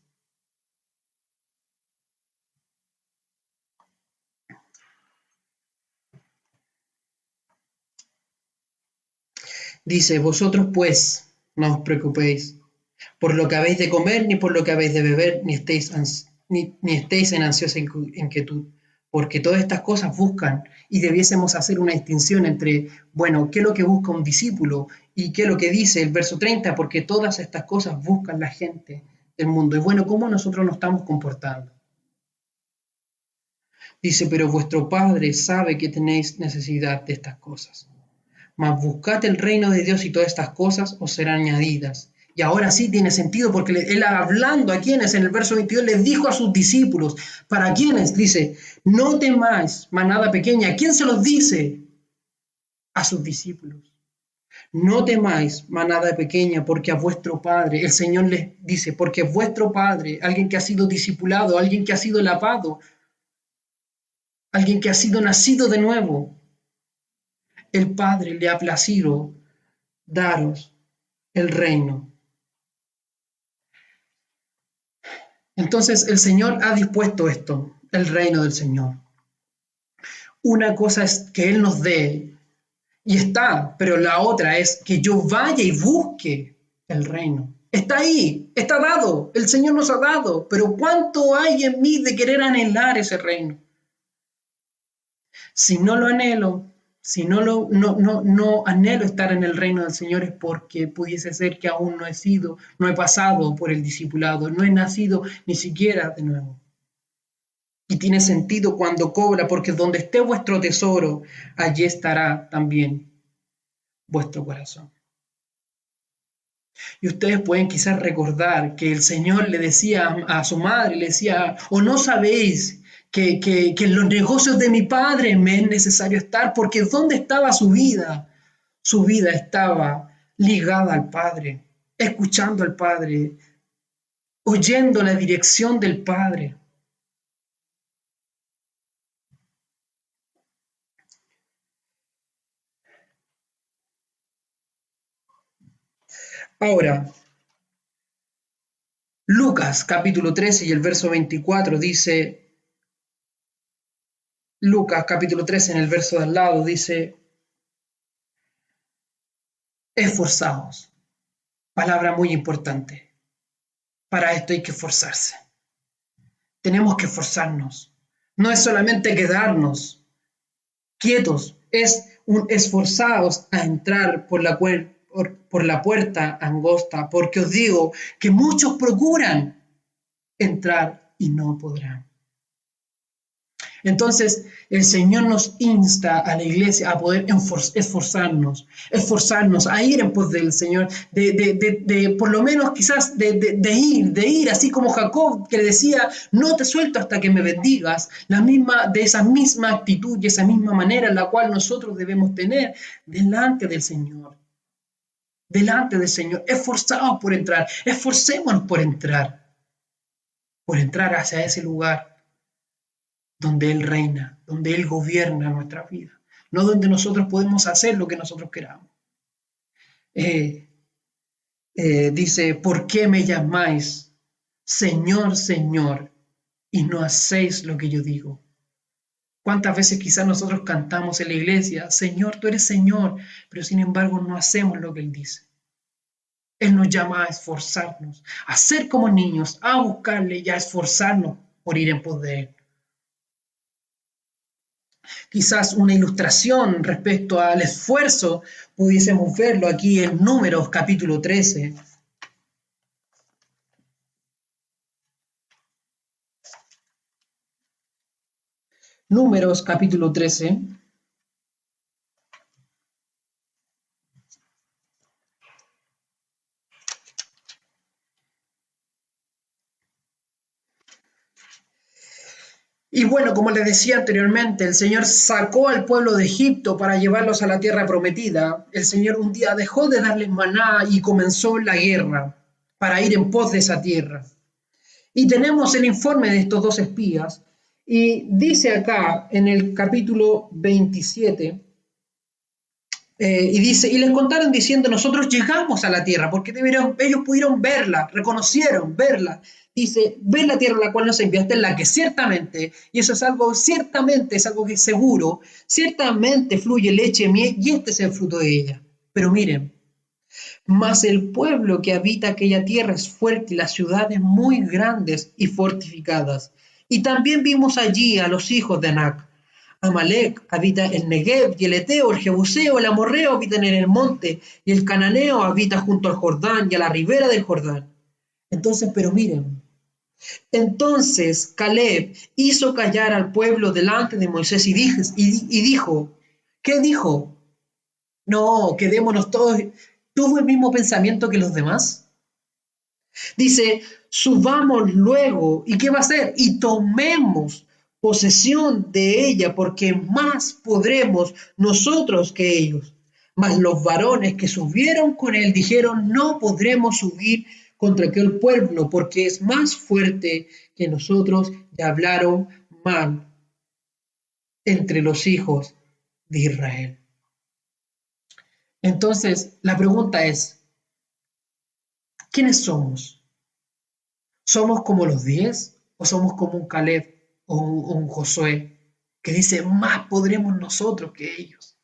Dice: vosotros pues no os preocupéis por lo que habéis de comer, ni por lo que habéis de beber, ni estéis en ansiosa inquietud, porque todas estas cosas buscan, y debiésemos hacer una distinción entre, bueno, qué es lo que busca un discípulo y qué es lo que dice el verso 30, porque todas estas cosas buscan la gente del mundo. Y bueno, ¿cómo nosotros nos estamos comportando? Dice: pero vuestro Padre sabe que tenéis necesidad de estas cosas. Mas buscad el reino de Dios, y todas estas cosas os serán añadidas. Y ahora sí tiene sentido, porque él hablando a quienes, en el verso 22, les dijo a sus discípulos, ¿para quiénes? Dice: no temáis, manada pequeña. ¿A quién se los dice? A sus discípulos. No temáis, manada pequeña, porque a vuestro Padre, el Señor les dice, porque vuestro Padre, alguien que ha sido discipulado, alguien que ha sido lavado, alguien que ha sido nacido de nuevo, el Padre le ha placido daros el reino. Entonces el Señor ha dispuesto esto, el reino del Señor. Una cosa es que Él nos dé, y está, pero la otra es que yo vaya y busque el reino. Está ahí, está dado, el Señor nos ha dado, pero ¿cuánto hay en mí de querer anhelar ese reino? Si no lo anhelo, si no anhelo estar en el reino del Señor, es porque pudiese ser que aún no he pasado por el discipulado, no he nacido ni siquiera de nuevo. Y tiene sentido cuando cobra, porque donde esté vuestro tesoro, allí estará también vuestro corazón. Y ustedes pueden quizás recordar que el Señor le decía a su madre, le decía: ¿o no sabéis que en los negocios de mi Padre me es necesario estar? Porque ¿dónde estaba su vida? Su vida estaba ligada al Padre, escuchando al Padre, oyendo la dirección del Padre. Ahora, Lucas capítulo 13 y el verso 24 dice, Lucas capítulo 13 en el verso de al lado dice: esforzaos, palabra muy importante, Para esto hay que esforzarse. Tenemos que esforzarnos. No es solamente quedarnos quietos, es un esforzados a entrar por la puerta angosta, porque os digo que muchos procuran entrar y no podrán. Entonces, el Señor nos insta a la iglesia a poder esforzarnos a ir en pos del Señor, de por lo menos quizás de ir, así como Jacob que le decía, no te suelto hasta que me bendigas, de esa misma actitud y esa misma manera en la cual nosotros debemos tener delante del Señor. Delante del Señor, esforzados por entrar, esforcémonos por entrar hacia ese lugar donde Él reina, donde Él gobierna nuestra vida, no donde nosotros podemos hacer lo que nosotros queramos. Dice, ¿por qué me llamáis Señor, Señor, y no hacéis lo que yo digo? ¿Cuántas veces quizás nosotros cantamos en la iglesia, Señor, tú eres Señor, pero sin embargo no hacemos lo que Él dice? Él nos llama a esforzarnos, a ser como niños, a buscarle y a esforzarnos por ir en pos de Él. Quizás una ilustración respecto al esfuerzo pudiésemos verlo aquí en Números capítulo 13. Números capítulo 13. Y bueno, como les decía anteriormente, el Señor sacó al pueblo de Egipto para llevarlos a la tierra prometida. El Señor un día dejó de darles maná y comenzó la guerra para ir en pos de esa tierra. Y tenemos el informe de estos dos espías. Y dice acá en el capítulo 27, y dice, y les contaron diciendo, nosotros llegamos a la tierra, porque ellos pudieron verla, reconocieron verla. Dice, ven la tierra a la cual nos enviaste, en la que ciertamente, y eso es algo, ciertamente es algo que es seguro, ciertamente fluye leche, miel, y este es el fruto de ella. Pero miren, mas el pueblo que habita aquella tierra es fuerte y las ciudades muy grandes y fortificadas. Y también vimos allí a los hijos de Anac. Amalek habita el Negev y el Eteo, el Jebuseo, el Amorreo habitan en el monte y el Cananeo habita junto al Jordán y a la ribera del Jordán. Entonces, pero miren, entonces Caleb hizo callar al pueblo delante de Moisés y dijo, ¿qué dijo? No, quedémonos todos. ¿Tuvo el mismo pensamiento que los demás? Dice, subamos luego, ¿y qué va a hacer? Y tomemos posesión de ella, porque más podremos nosotros que ellos. Mas los varones que subieron con él dijeron, no podremos subir contra aquel pueblo, porque es más fuerte que nosotros, y hablaron mal entre los hijos de Israel. Entonces, la pregunta es, ¿quiénes somos? ¿Somos como los 10 o somos como un Caleb o un Josué que dice, más podremos nosotros que ellos?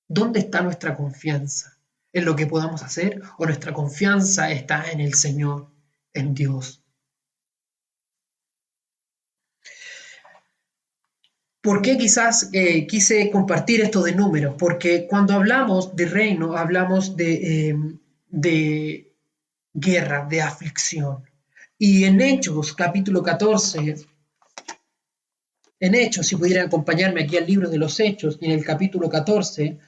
¿Dónde está nuestra confianza? ¿En lo que podamos hacer o nuestra confianza está en el Señor, en Dios? ¿Por qué quizás quise compartir esto de números? Porque cuando hablamos de reino, hablamos de guerra, de aflicción. Y en Hechos, capítulo 14, en Hechos, si pudieran acompañarme aquí al libro de los Hechos, y en el capítulo 14,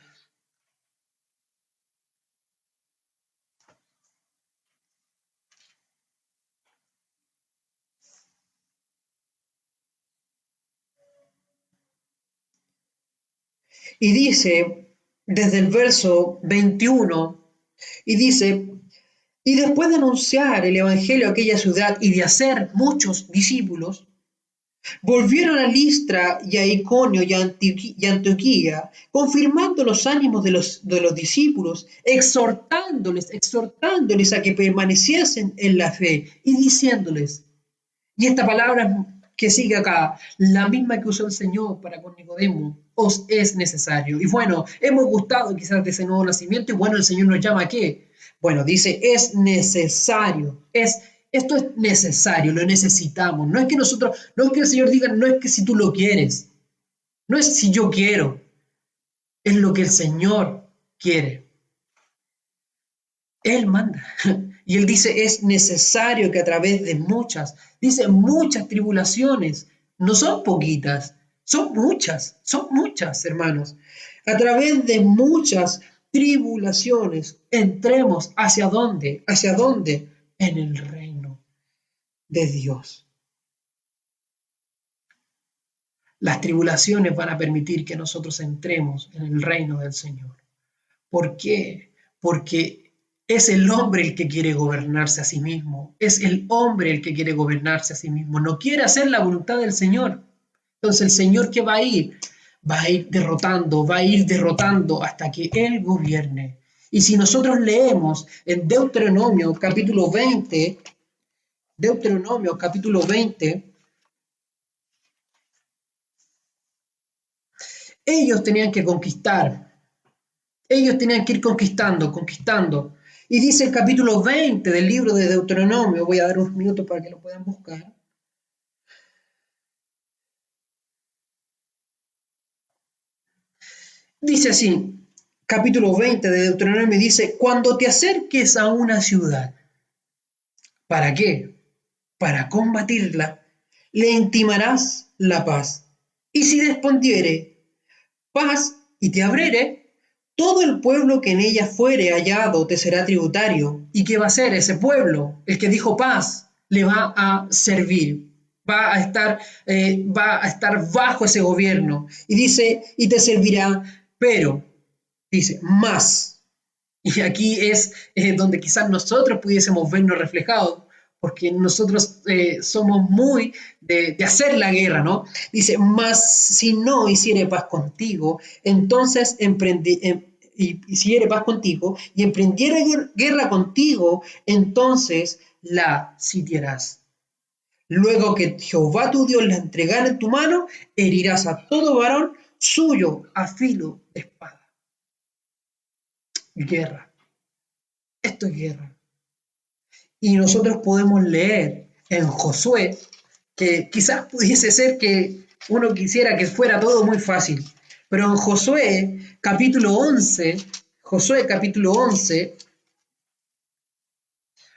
y dice, desde el verso 21, y dice, y después de anunciar el evangelio a aquella ciudad y de hacer muchos discípulos, volvieron a Listra y a Iconio y a Antioquía, confirmando los ánimos de los discípulos, exhortándoles a que permaneciesen en la fe y diciéndoles, y esta palabra que sigue acá, la misma que usó el Señor para con Nicodemo, os es necesario. Y bueno, hemos gustado quizás de ese nuevo nacimiento y bueno, el Señor nos llama ¿a qué? Bueno, dice, es necesario, esto es necesario, lo necesitamos. No es que nosotros, no es que el Señor diga, no es que si tú lo quieres, no es si yo quiero, es lo que el Señor quiere. Él manda. Y Él dice, es necesario que a través de dice muchas tribulaciones, no son poquitas, son muchas, hermanos. A través de muchas tribulaciones entremos hacia dónde, en el reino de Dios. Las tribulaciones van a permitir que nosotros entremos en el reino del Señor. ¿Por qué? Porque es el hombre el que quiere gobernarse a sí mismo. Es el hombre el que quiere gobernarse a sí mismo. No quiere hacer la voluntad del Señor. Entonces el Señor, ¿qué va a ir? Va a ir derrotando hasta que Él gobierne. Y si nosotros leemos en Deuteronomio capítulo 20, ellos tenían que conquistar. Ellos tenían que ir conquistando. Y dice el capítulo 20 del libro de Deuteronomio, voy a dar unos minutos para que lo puedan buscar. Dice así, capítulo 20 de Deuteronomio dice, cuando te acerques a una ciudad, ¿para qué? Para combatirla, le intimarás la paz. Y si respondiere paz y te abriere, todo el pueblo que en ella fuere hallado te será tributario. ¿Y qué va a hacer ese pueblo? El que dijo paz le va a servir. Va a estar bajo ese gobierno. Y dice, y te servirá, pero, dice, más. Y aquí es donde quizás nosotros pudiésemos vernos reflejados, porque nosotros somos muy de hacer la guerra, ¿no? Dice, más si no hiciere paz contigo, entonces y si hiciere paz contigo y emprendiera guerra contigo, entonces la sitiarás. Luego que Jehová tu Dios la entregara en tu mano, herirás a todo varón suyo a filo de espada. Guerra. Esto es guerra. Y nosotros podemos leer en Josué, que quizás pudiese ser que uno quisiera que fuera todo muy fácil, pero en Josué capítulo 11,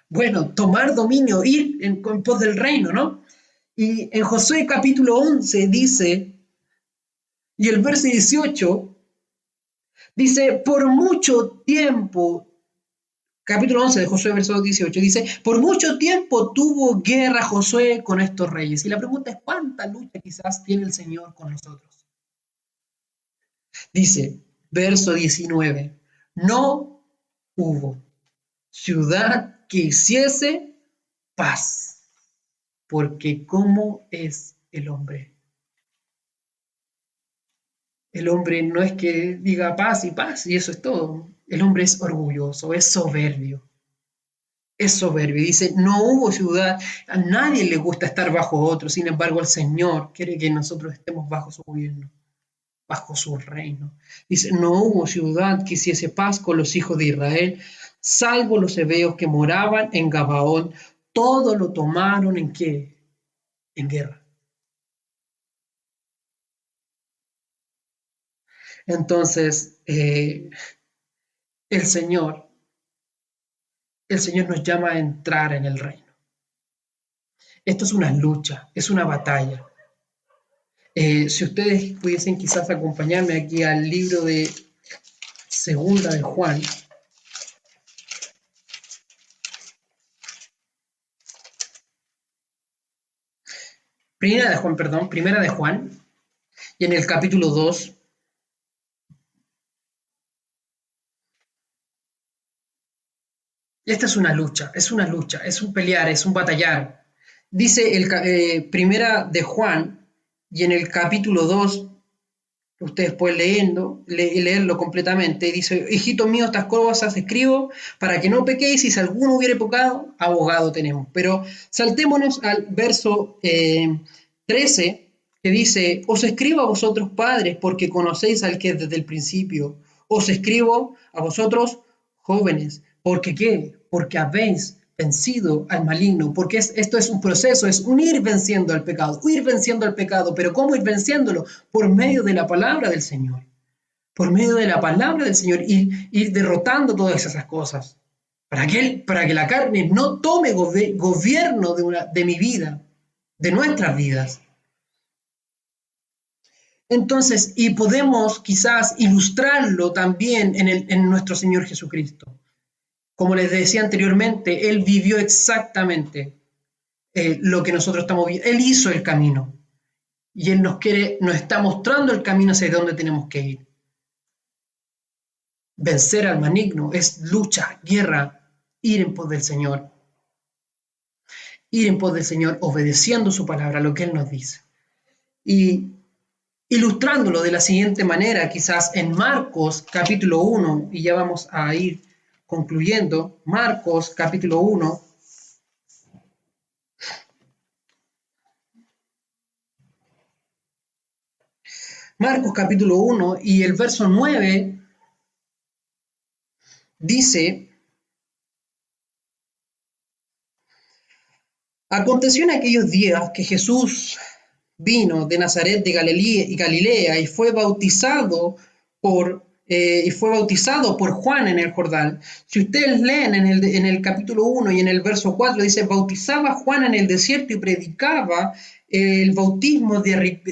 bueno, tomar dominio, ir en pos del reino, ¿no? Y en Josué capítulo 11 dice, y el verso 18, dice, por mucho tiempo, capítulo 11 de Josué, verso 18, dice, por mucho tiempo tuvo guerra Josué con estos reyes. Y la pregunta es, ¿cuánta lucha quizás tiene el Señor con nosotros? Dice, verso 19, no hubo ciudad que hiciese paz, porque ¿cómo es el hombre? El hombre no es que diga paz, y eso es todo. El hombre es orgulloso, es soberbio. Es soberbio. Dice, no hubo ciudad, a nadie le gusta estar bajo otro, sin embargo el Señor quiere que nosotros estemos bajo su gobierno, bajo su reino. Dice, no hubo ciudad que hiciese paz con los hijos de Israel, salvo los hebeos que moraban en Gabaón, todo lo tomaron ¿en qué? En guerra. Entonces, el Señor, el Señor nos llama a entrar en el reino. Esto es una lucha, es una batalla. Si ustedes pudiesen quizás acompañarme aquí al libro de Segunda de Juan. Primera de Juan, y en el capítulo 2. Esta es una lucha, es un pelear, es un batallar. Dice Primera de Juan, y en el capítulo 2, ustedes pueden leerlo completamente, dice, hijitos míos, estas cosas escribo para que no pequéis, y si alguno hubiere pecado, abogado tenemos. Pero saltémonos al verso 13, que dice, os escribo a vosotros padres, porque conocéis al que es desde el principio. Os escribo a vosotros jóvenes, ¿Porque qué? Porque habéis vencido al maligno, porque esto es un proceso, es un ir venciendo al pecado, ir venciendo al pecado, pero ¿cómo ir venciéndolo? Por medio de la palabra del Señor, por medio de la palabra del Señor, ir derrotando todas esas cosas, para que la carne no tome gobierno de mi vida, de nuestras vidas. Entonces, y podemos quizás ilustrarlo también en nuestro Señor Jesucristo. Como les decía anteriormente, Él vivió exactamente lo que nosotros estamos viendo. Él hizo el camino y Él nos está mostrando el camino hacia donde tenemos que ir. Vencer al maligno es lucha, guerra, ir en pos del Señor. Ir en pos del Señor, obedeciendo su palabra, lo que Él nos dice. Y ilustrándolo de la siguiente manera, quizás en Marcos capítulo 1, y ya vamos a ir concluyendo, Marcos capítulo 1, Marcos capítulo 1 y el verso 9 dice: aconteció en aquellos días que Jesús vino de Nazaret de Galilea y fue bautizado por Juan en el Jordán. Si ustedes leen en el capítulo 1 y en el verso 4, dice: bautizaba Juan en el desierto y predicaba el bautismo de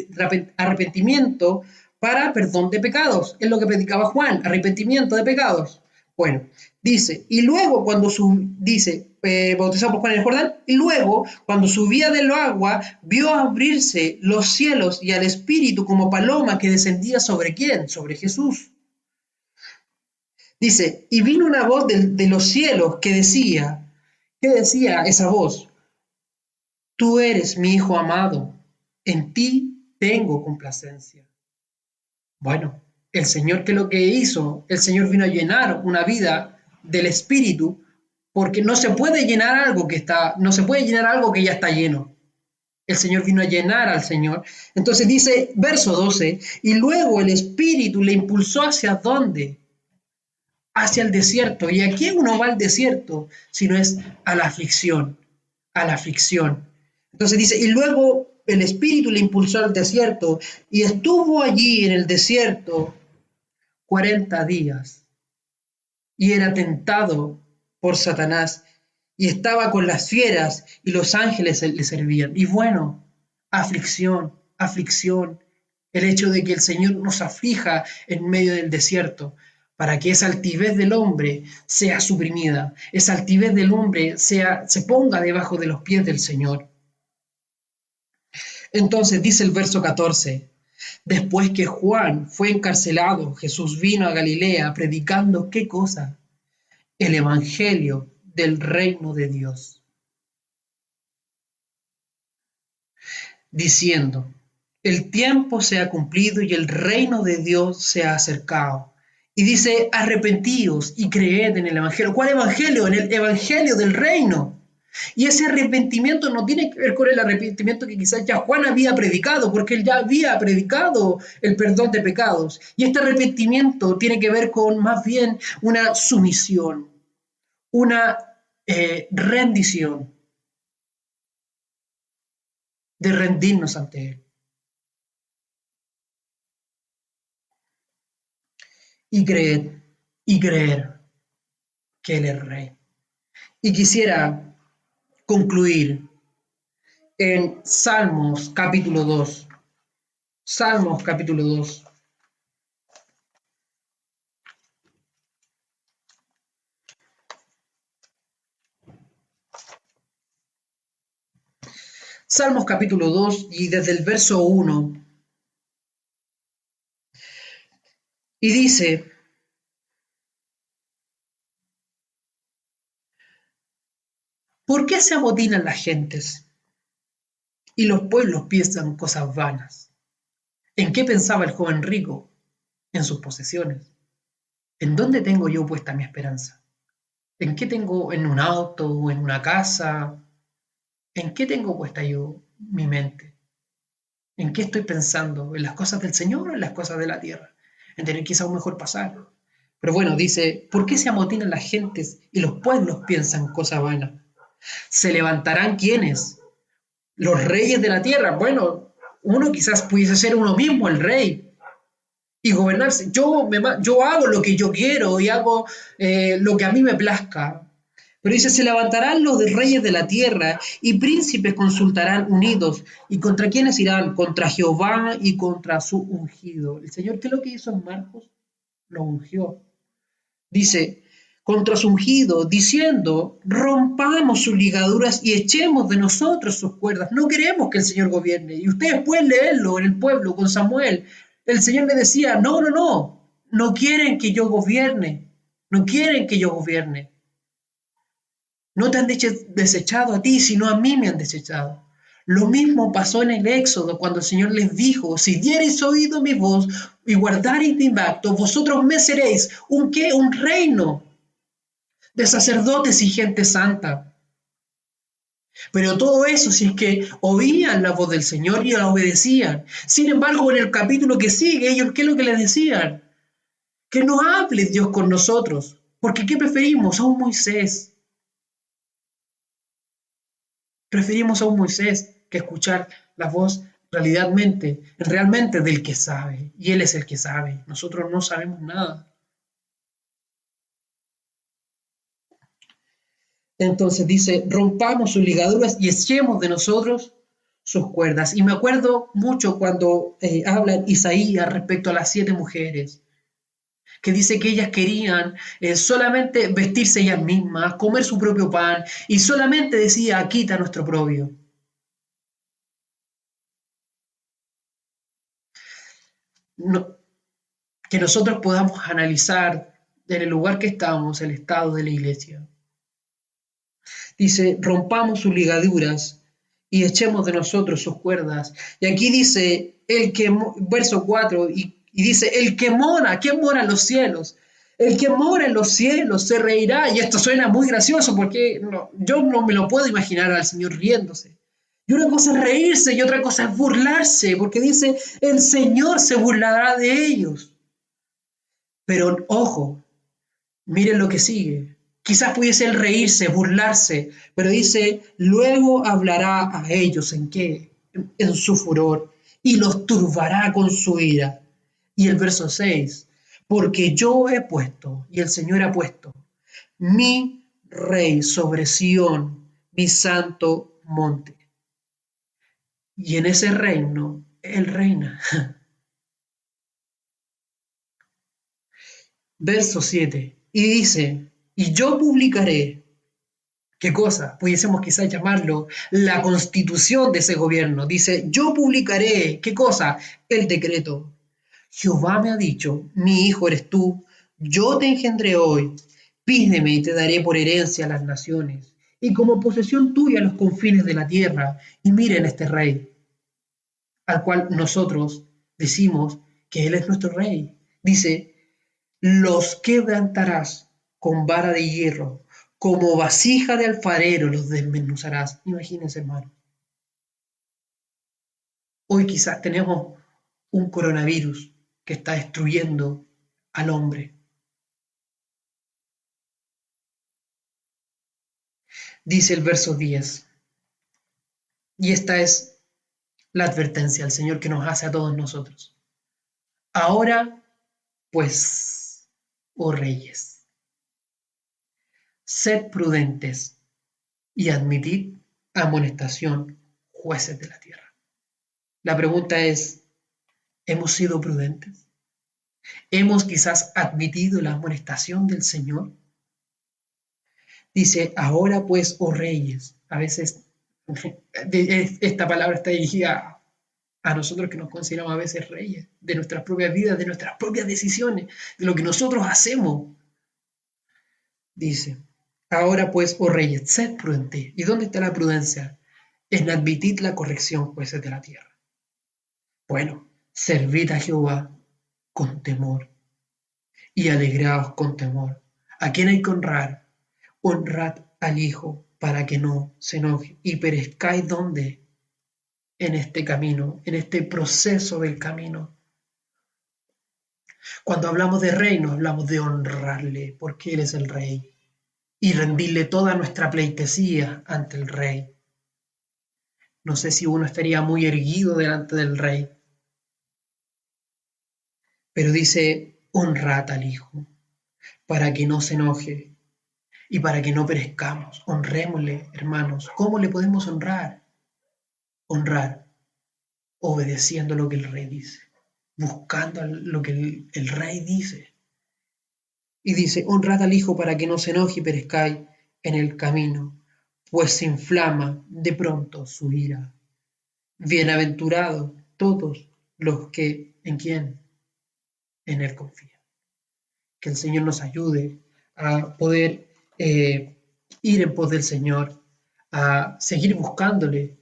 arrepentimiento para perdón de pecados. Es lo que predicaba Juan, arrepentimiento de pecados. Bueno, dice, y luego cuando bautizado por Juan en el Jordán, y luego cuando subía del agua, vio abrirse los cielos y al Espíritu como paloma que descendía ¿sobre quién? Sobre Jesús. Dice, y vino una voz de los cielos que decía, ¿qué decía esa voz? Tú eres mi Hijo amado, en ti tengo complacencia. Bueno, el Señor, ¿qué es lo que hizo? El Señor vino a llenar una vida del Espíritu, porque no se puede llenar algo no se puede llenar algo que ya está lleno. El Señor vino a llenar al Señor. Entonces dice, verso 12, y luego el Espíritu le impulsó ¿hacia dónde? Hacia el desierto. ¿Y a qué uno va al desierto? Si no es a la aflicción, a la aflicción. Entonces dice, y luego el Espíritu le impulsó al desierto y estuvo allí en el desierto 40 días y era tentado por Satanás y estaba con las fieras y los ángeles le servían. Y bueno, aflicción, aflicción, el hecho de que el Señor nos aflija en medio del desierto para que esa altivez del hombre sea suprimida, esa altivez del hombre se ponga debajo de los pies del Señor. Entonces dice el verso 14, después que Juan fue encarcelado, Jesús vino a Galilea predicando ¿qué cosa? El evangelio del reino de Dios, diciendo, el tiempo se ha cumplido y el reino de Dios se ha acercado. Y dice, arrepentíos y creed en el evangelio. ¿Cuál evangelio? En el evangelio del reino. Y ese arrepentimiento no tiene que ver con el arrepentimiento que quizás ya Juan había predicado, porque él ya había predicado el perdón de pecados. Y este arrepentimiento tiene que ver con más bien una sumisión, una rendición, de rendirnos ante Él. Y creer que Él es Rey. Y quisiera concluir en Salmos capítulo 2. Salmos capítulo 2. Salmos capítulo 2 y desde el verso 1. Y dice, ¿por qué se amotinan las gentes y los pueblos piensan cosas vanas? ¿En qué pensaba el joven rico? En sus posesiones. ¿En dónde tengo yo puesta mi esperanza? ¿En qué tengo? ¿En un auto o en una casa? ¿En qué tengo puesta yo mi mente? ¿En qué estoy pensando? ¿En las cosas del Señor o en las cosas de la tierra? En tener quizá un mejor pasar. Pero bueno, dice, ¿por qué se amotinan las gentes y los pueblos piensan cosas vanas? ¿Se levantarán quiénes? Los reyes de la tierra. Bueno, uno quizás pudiese ser uno mismo el rey y gobernarse. Yo hago lo que yo quiero y hago lo que a mí me plazca. Pero dice, se levantarán los reyes de la tierra y príncipes consultarán unidos. ¿Y contra quiénes irán? Contra Jehová y contra su ungido. El Señor, ¿qué es lo que hizo en Marcos? Lo ungió. Dice, contra su ungido, diciendo, rompamos sus ligaduras y echemos de nosotros sus cuerdas. No queremos que el Señor gobierne. Y ustedes pueden leerlo en el pueblo con Samuel. El Señor le decía, no quieren que yo gobierne. No quieren que yo gobierne. No te han desechado a ti, sino a mí me han desechado. Lo mismo pasó en el Éxodo, cuando el Señor les dijo, si diereis oído mi voz y guardareis mi pacto, vosotros me seréis, ¿un qué? Un reino de sacerdotes y gente santa. Pero todo eso si es que oían la voz del Señor y la obedecían. Sin embargo, en el capítulo que sigue, ellos, ¿qué es lo que les decían? Que no hable Dios con nosotros, porque ¿qué preferimos? A un Moisés. Preferimos a un Moisés que escuchar la voz realmente del que sabe. Y Él es el que sabe. Nosotros no sabemos nada. Entonces dice, rompamos sus ligaduras y echemos de nosotros sus cuerdas. Y me acuerdo mucho cuando habla Isaías respecto a las 7 mujeres, que dice que ellas querían solamente vestirse ellas mismas, comer su propio pan, y solamente decía, quita nuestro propio. No, que nosotros podamos analizar en el lugar que estamos, el estado de la iglesia. Dice, rompamos sus ligaduras y echemos de nosotros sus cuerdas. Y aquí dice, verso 4, y dice, el que mora, ¿quién mora en los cielos? El que mora en los cielos se reirá. Y esto suena muy gracioso porque yo no me lo puedo imaginar al Señor riéndose. Y una cosa es reírse y otra cosa es burlarse, porque dice, el Señor se burlará de ellos. Pero ojo, miren lo que sigue. Quizás pudiese él reírse, burlarse, pero dice, luego hablará a ellos ¿en qué? En su furor y los turbará con su ira. Y el verso 6, porque yo he puesto, y el Señor ha puesto, mi rey sobre Sión, mi santo monte. Y en ese reino, él reina. Verso 7, y dice, y yo publicaré. ¿Qué cosa? Pudiésemos quizás llamarlo la constitución de ese gobierno. Dice, yo publicaré, ¿qué cosa? El decreto. Jehová me ha dicho, mi hijo eres tú, yo te engendré hoy, pídeme y te daré por herencia a las naciones, y como posesión tuya los confines de la tierra. Y miren este rey, al cual nosotros decimos que él es nuestro rey. Dice, los quebrantarás con vara de hierro, como vasija de alfarero los desmenuzarás. Imagínense, hermano. Hoy quizás tenemos un coronavirus que está destruyendo al hombre. Dice el verso 10. Y esta es la advertencia del Señor que nos hace a todos nosotros. Ahora, pues, oh reyes, sed prudentes y admitid amonestación, jueces de la tierra. La pregunta es, ¿hemos sido prudentes? ¿Hemos quizás admitido la amonestación del Señor? Dice, ahora pues, oh reyes, a veces esta palabra está dirigida a nosotros que nos consideramos a veces reyes de nuestras propias vidas, de nuestras propias decisiones, de lo que nosotros hacemos. Dice, ahora pues, oh reyes, sed prudentes. ¿Y dónde está la prudencia? En admitir la corrección, jueces de la tierra. Bueno, servid a Jehová con temor y alegraos con temor. ¿A quién hay que honrar? Honrad al Hijo para que no se enoje y perezcáis donde en este camino, en este proceso del camino. Cuando hablamos de reino, hablamos de honrarle, porque Él es el Rey, y rendirle toda nuestra pleitesía ante el Rey. No sé si uno estaría muy erguido delante del Rey, pero dice, honrad al Hijo, para que no se enoje y para que no perezcamos. Honrémosle, hermanos. ¿Cómo le podemos honrar? Honrar, obedeciendo lo que el Rey dice, buscando lo que el Rey dice. Y dice, honrad al Hijo para que no se enoje y perezcáis en el camino, pues se inflama de pronto su ira. Bienaventurados todos los que, ¿en quién? En Él confían. Que el Señor nos ayude a poder ir en pos del Señor, a seguir buscándole,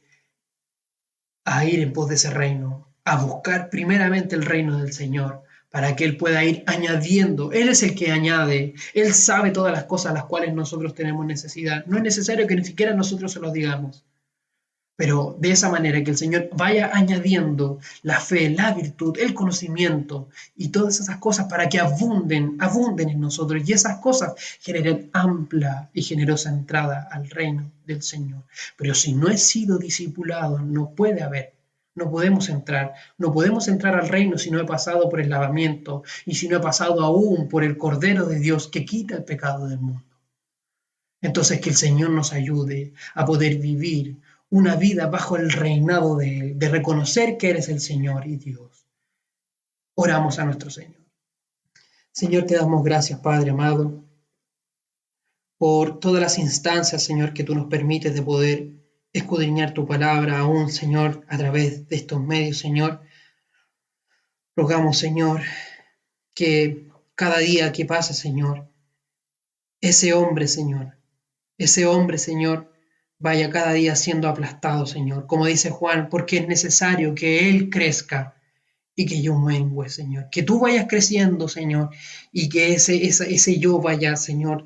a ir en pos de ese reino, a buscar primeramente el reino del Señor, para que Él pueda ir añadiendo. Él es el que añade, Él sabe todas las cosas a las cuales nosotros tenemos necesidad. No es necesario que ni siquiera nosotros se los digamos. Pero de esa manera que el Señor vaya añadiendo la fe, la virtud, el conocimiento y todas esas cosas para que abunden en nosotros y esas cosas generen amplia y generosa entrada al reino del Señor. Pero si no he sido discipulado, no puede haber, no podemos entrar al reino si no he pasado por el lavamiento y si no he pasado aún por el Cordero de Dios que quita el pecado del mundo. Entonces que el Señor nos ayude a poder vivir una vida bajo el reinado de Él, de reconocer que eres el Señor y Dios. Oramos a nuestro Señor. Señor, te damos gracias, Padre amado, por todas las instancias, Señor, que tú nos permites de poder escudriñar tu palabra aún, Señor, a través de estos medios, Señor. Rogamos, Señor, que cada día que pasa, Señor, ese hombre, Señor, vaya cada día siendo aplastado, Señor. Como dice Juan, porque es necesario que Él crezca y que yo mengüe, Señor. Que tú vayas creciendo, Señor, y que ese yo vaya, Señor,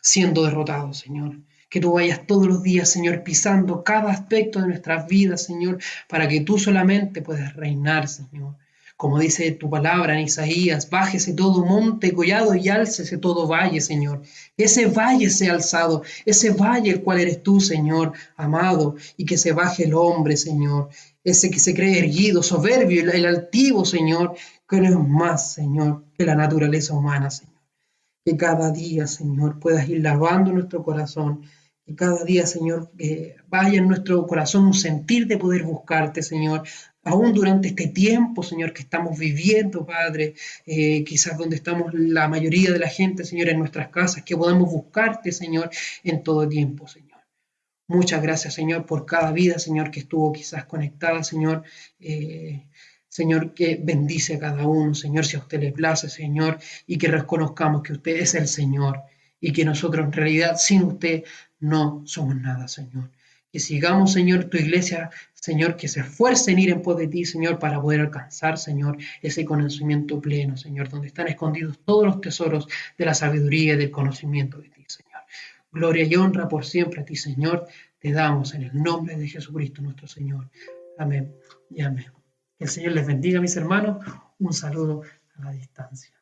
siendo derrotado, Señor. Que tú vayas todos los días, Señor, pisando cada aspecto de nuestras vidas, Señor, para que tú solamente puedas reinar, Señor. Como dice tu palabra en Isaías, bájese todo monte, collado y álcese todo valle, Señor. Ese valle sea alzado, ese valle el cual eres tú, Señor, amado, y que se baje el hombre, Señor. Ese que se cree erguido, soberbio, el altivo, Señor, que no es más, Señor, que la naturaleza humana, Señor. Que cada día, Señor, puedas ir lavando nuestro corazón. Que cada día, Señor, vaya en nuestro corazón un sentir de poder buscarte, Señor. Aún durante este tiempo, Señor, que estamos viviendo, Padre, quizás donde estamos la mayoría de la gente, Señor, en nuestras casas, que podamos buscarte, Señor, en todo tiempo, Señor. Muchas gracias, Señor, por cada vida, Señor, que estuvo quizás conectada, Señor. Señor, que bendice a cada uno, Señor, si a usted le place, Señor, y que reconozcamos que usted es el Señor y que nosotros en realidad sin usted no somos nada, Señor. Que sigamos, Señor, tu iglesia, Señor, que se esfuerce en ir en pos de ti, Señor, para poder alcanzar, Señor, ese conocimiento pleno, Señor, donde están escondidos todos los tesoros de la sabiduría y del conocimiento de ti, Señor. Gloria y honra por siempre a ti, Señor, te damos en el nombre de Jesucristo nuestro Señor. Amén y amén. Que el Señor les bendiga, mis hermanos. Un saludo a la distancia.